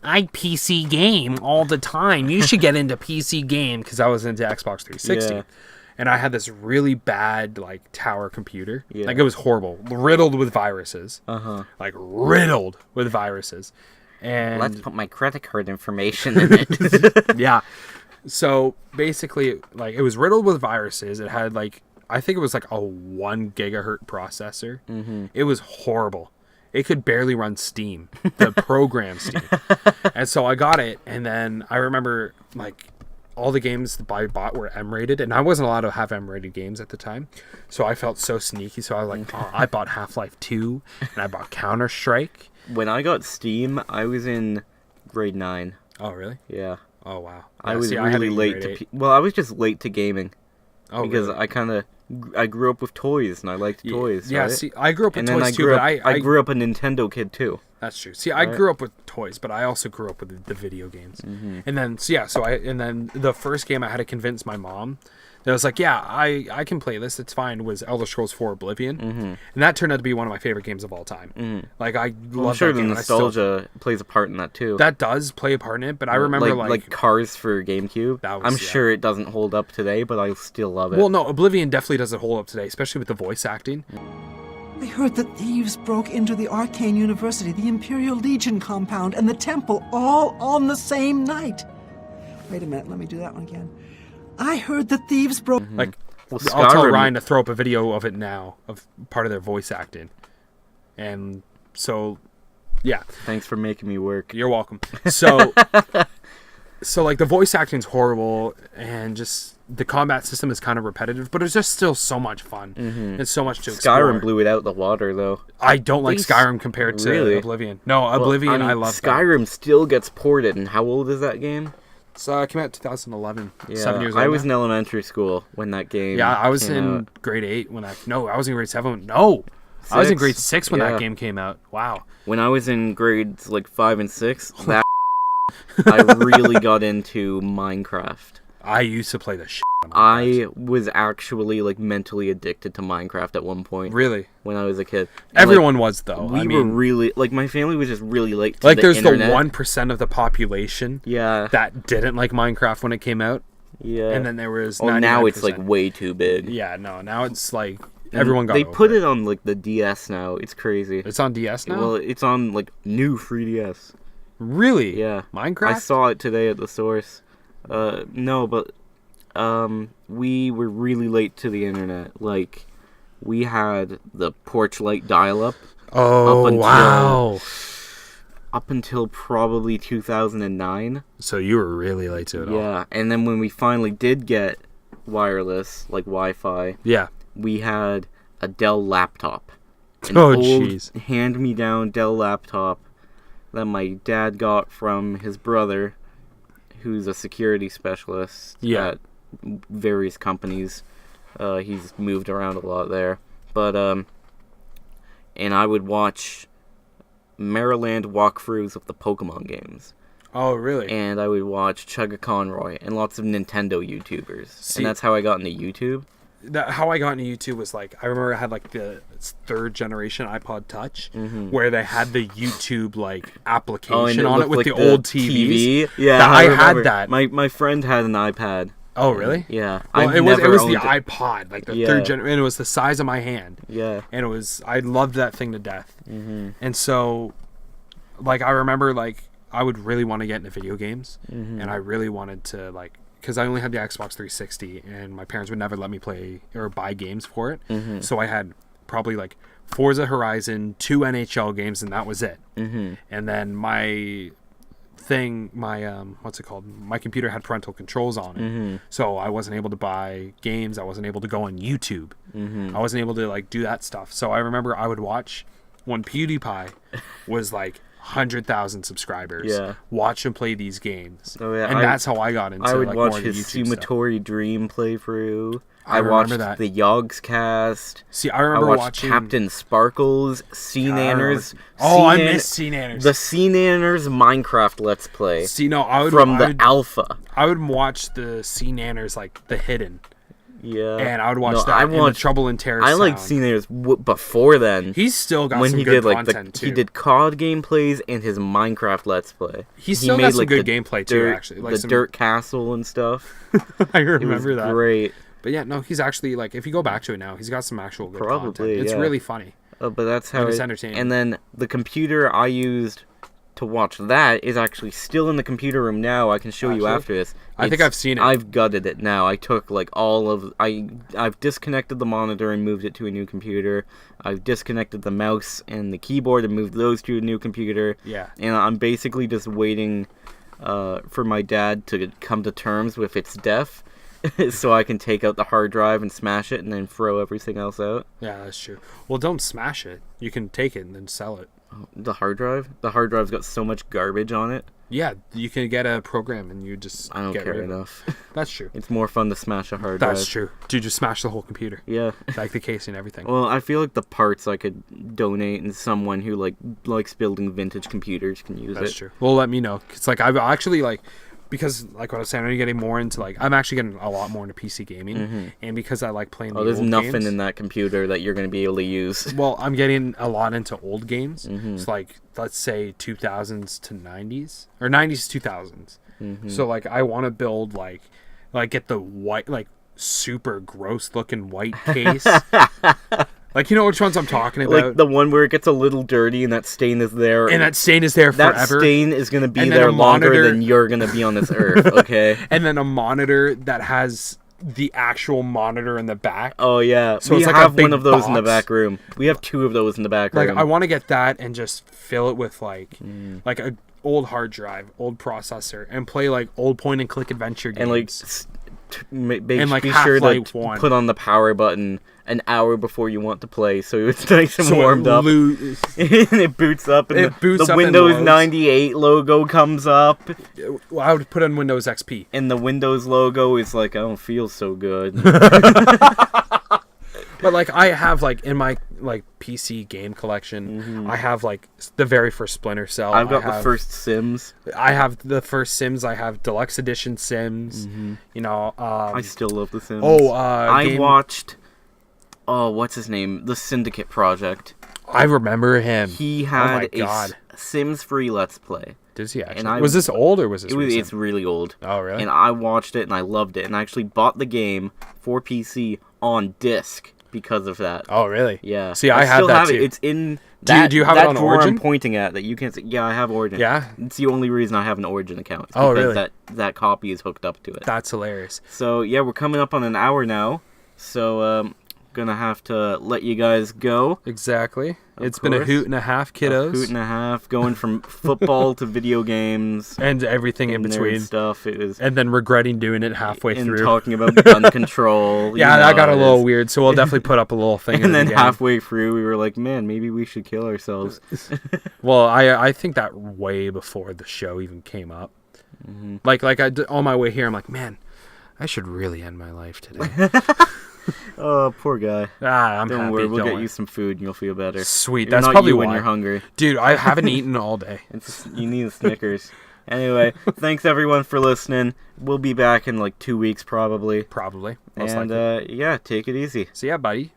"I PC game all the time. You should get into PC game," because I was into Xbox 360. Yeah. And I had this really bad, like, tower computer. Yeah. Like, it was horrible. Riddled with viruses. Uh-huh. Like, riddled with viruses. And Let's put my credit card information in it. yeah. So, basically, like, it was riddled with viruses. It had, like, I think it was, like, a 1 gigahertz processor. Mm-hmm. It was horrible. It could barely run Steam. The program Steam. And so I got it. And then I remember, like, all the games that I bought were M-rated, and I wasn't allowed to have M-rated games at the time, so I felt so sneaky. So I was like, oh, I bought Half-Life 2, and I bought Counter-Strike. When I got Steam, I was in grade 9. Oh, really? Yeah. Oh, wow. I Yeah, was see, I had it really in late grade to... 8. Well, I was just late to gaming. Oh, because really? I grew up with toys, and I liked toys, Yeah, right? see, I grew up with and then toys too, but I grew up a Nintendo kid, too. That's true. See, I grew up with toys, but I also grew up with the video games. Mm-hmm. And then, and then the first game I had to convince my mom that I was like, yeah, I can play this. It's fine. Was Elder Scrolls 4 Oblivion, and that turned out to be one of my favorite games of all time. Like I love I'm sure that the game. nostalgia plays a part in that, too. That does play a part in it, but I remember like Cars for GameCube. That was- I'm sure it doesn't hold up today, but I still love it. well, no, Oblivion definitely doesn't hold up today, especially with the voice acting. I heard that thieves broke into the Arcane University, the Imperial Legion compound, and the temple all on the same night. Wait a minute, let me do that one again. I heard that thieves broke... Like, Well, I'll tell Skyrim- Ryan to throw up a video of it now, of part of their voice acting. And so, yeah, Thanks for making me work. you're welcome. So, like, the voice acting's horrible, and just the combat system is kind of repetitive, but it's just still so much fun. It's so much to explore. Skyrim blew it out the water, though. I don't like They- Skyrim compared to Really? Oblivion. No, Oblivion, I love that. Skyrim still gets ported, and how old is that game? So it came out 2011. Yeah, 7 years old. I was now. in elementary school when that game. Yeah, I was came in out. grade 8 when that. No, I was in grade 7. No, I was in 6? grade 6 when Yeah. that game came out. Wow. When I was in grades like 5 and 6. That I really got into Minecraft. I used to play the shit out of I was actually like mentally addicted to Minecraft at one point Really? when I was a kid. And, Everyone was, though. we I were mean, really like my family was just really late to like, the there's internet. the 1% of the population Yeah, that didn't like Minecraft when it came out. yeah. And then there was oh, now it's like 99%. way too big. Yeah, no, now it's like everyone got They over put it on like the DS now. It's crazy. It's on DS now? Well, it's on like new 3DS. Really? Yeah. Minecraft? I saw it today at the source. No, but we were really late to the internet. Like, we had the porch light dial-up Oh, up until- wow. up until probably 2009. So you were really late to it all. Yeah, and then when we finally did get wireless, like Wi-Fi, Yeah. we had a Dell laptop. An Oh, old jeez. hand-me-down Dell laptop that my dad got from his brother, who's a security specialist Yeah. at various companies. He's moved around a lot there. But, and I would watch Maryland walkthroughs of the Pokemon games. Oh, really? And I would watch Chugga Conroy and lots of Nintendo YouTubers. See- and that's how I got into YouTube. How I got into YouTube was like, I remember I had like the 3rd generation iPod Touch, where they had the YouTube like application on it looked with like the old TVs. TV. Yeah, I had remember. that. My friend had an iPad. Oh, really? Yeah. Well, I've it was never the owned iPod, like the Yeah. third generation, and it was the size of my hand. Yeah. And I loved that thing to death. And so, like, I remember, like, I would really want to get into video games, and I really wanted to, like, because I only had the Xbox 360, and my parents would never let me play or buy games for it. So I had probably, like, Forza Horizon, 2 NHL games, and that was it. And then my what's it called? My computer had parental controls on it, so I wasn't able to buy games. I wasn't able to go on YouTube. I wasn't able to like do that stuff. So I remember I would watch when PewDiePie was like 100,000 subscribers. Yeah. Watch him play these games. Oh, yeah, and that's how I got into. I would like, watch more of the his YouTube stuff. Sumatori Dream playthrough. I watched remember that. the Yogs cast. See, I remember I watched watching Captain Sparkles, Sea Nanners. Oh, I miss Sea Nanners. The Sea Nanners Minecraft Let's Play See, no, I would from I the would, alpha. I would watch the Sea Nanners, like the hidden, Yeah. and I would watch No, that. I and the watched- Trouble in Terror. I liked Sound. Sea Nanners before then. He's still got when some he good did like content too. he did COD gameplays and his Minecraft Let's Play. He still got some good the gameplay too, dirt- actually. Like the some, Dirt Castle and stuff. I It was remember that. great. But yeah, no, he's actually like if you go back to it now, he's got some actual good Probably, content. It's yeah. really funny. But that's how And it's entertaining. And then the computer I used to watch that is actually still in the computer room now. I can show you Actually? after this. I think I've seen it. I've gutted it now. I took like I've disconnected the monitor and moved it to a new computer. I've disconnected the mouse and the keyboard and moved those to a new computer. Yeah. And I'm basically just waiting for my dad to come to terms with its death. So I can take out the hard drive and smash it and then throw everything else out. Yeah, that's true. Well, don't smash it. You can take it and then sell it. The hard drive? The hard drive's got so much garbage on it. Yeah, you can get a program and you just I don't get care rid of it. enough. That's true. It's more fun to smash a hard drive. That's true. Dude, just smash the whole computer. Yeah. Like the case and everything. Well, I feel like the parts I could donate and someone who likes building vintage computers can use That's it. true. Well, let me know. It's like I've actually like because like what I was saying, I'm getting more into like I'm actually getting a lot more into PC gaming, and because I like playing. Oh, the there's old nothing games, in that computer that you're going to be able to use. Well, I'm getting a lot into old games. It's like let's say 2000s to 90s or 90s to 2000s. So like I want to build like get the white like super gross looking white case. Like, you know which ones I'm talking about? Like the one where it gets a little dirty and that stain is there. And that stain is there that forever. stain is going to be And then there a longer monitor- than you're going to be on this earth, okay? And then a monitor that has the actual monitor in the back. Oh, yeah. So we it's like a have big one of those in the box. back room. We have two of those in the back Like, room. I want to get that and just fill it with, like a old hard drive, old processor, and play, like, old point-and-click adventure games. And, like, And, like, be sure to Half-Life 1. put on the power button an hour before you want to play, so it's nice and So it warmed up. and it boots up, and It boots the up and Windows loads. 98 logo comes up, Well, I would put on Windows XP. and the Windows logo is like, I don't feel so good. But, like, I have, like, in my, like, PC game collection, I have, like, the very first Splinter Cell. I've got I have, the first Sims. I have the first Sims. I have Deluxe Edition Sims. You know, I still love the Sims. I watched, what's his name? The Syndicate Project. I remember him. He my had God. Sims free Let's Play. Does he actually? I- Was this old or was this recent? It's really old. Oh, really? And I watched it and I loved it. And I actually bought the game for PC on disc because of that. Oh, really? Yeah. See, I had still that have too. it. It's in Do you- that, do you have that it on drawer Origin? I'm pointing at that you can't see. Yeah, I have Origin. Yeah? It's the only reason I have an Origin account. It's Oh, because really? that copy is hooked up to it. That's hilarious. So, yeah, we're coming up on an hour now. So, gonna have to let you guys go. Exactly. Of It's been a course. hoot and a half, kiddos. A hoot and a half, going from football to video games and everything in and nerd between. stuff. It was And then regretting doing it halfway and through. talking about gun control. Yeah, you that know, got a it little is. weird, so we'll definitely put up a little thing. And then again. halfway through, we were like, "Man, maybe we should kill ourselves." Well, I think that way before the show even came up. Like on my way here, I'm like, man, I should really end my life today. Oh, poor guy. I'm Don't happy. worry, we'll don't get worry. you some food and you'll feel better. Sweet. You're That's not probably you why. when you're hungry. Dude, I haven't eaten all day. You need a Snickers. Anyway, thanks everyone for listening. We'll be back in like 2 weeks probably. Probably. Most And likely. yeah, take it easy. So yeah, buddy.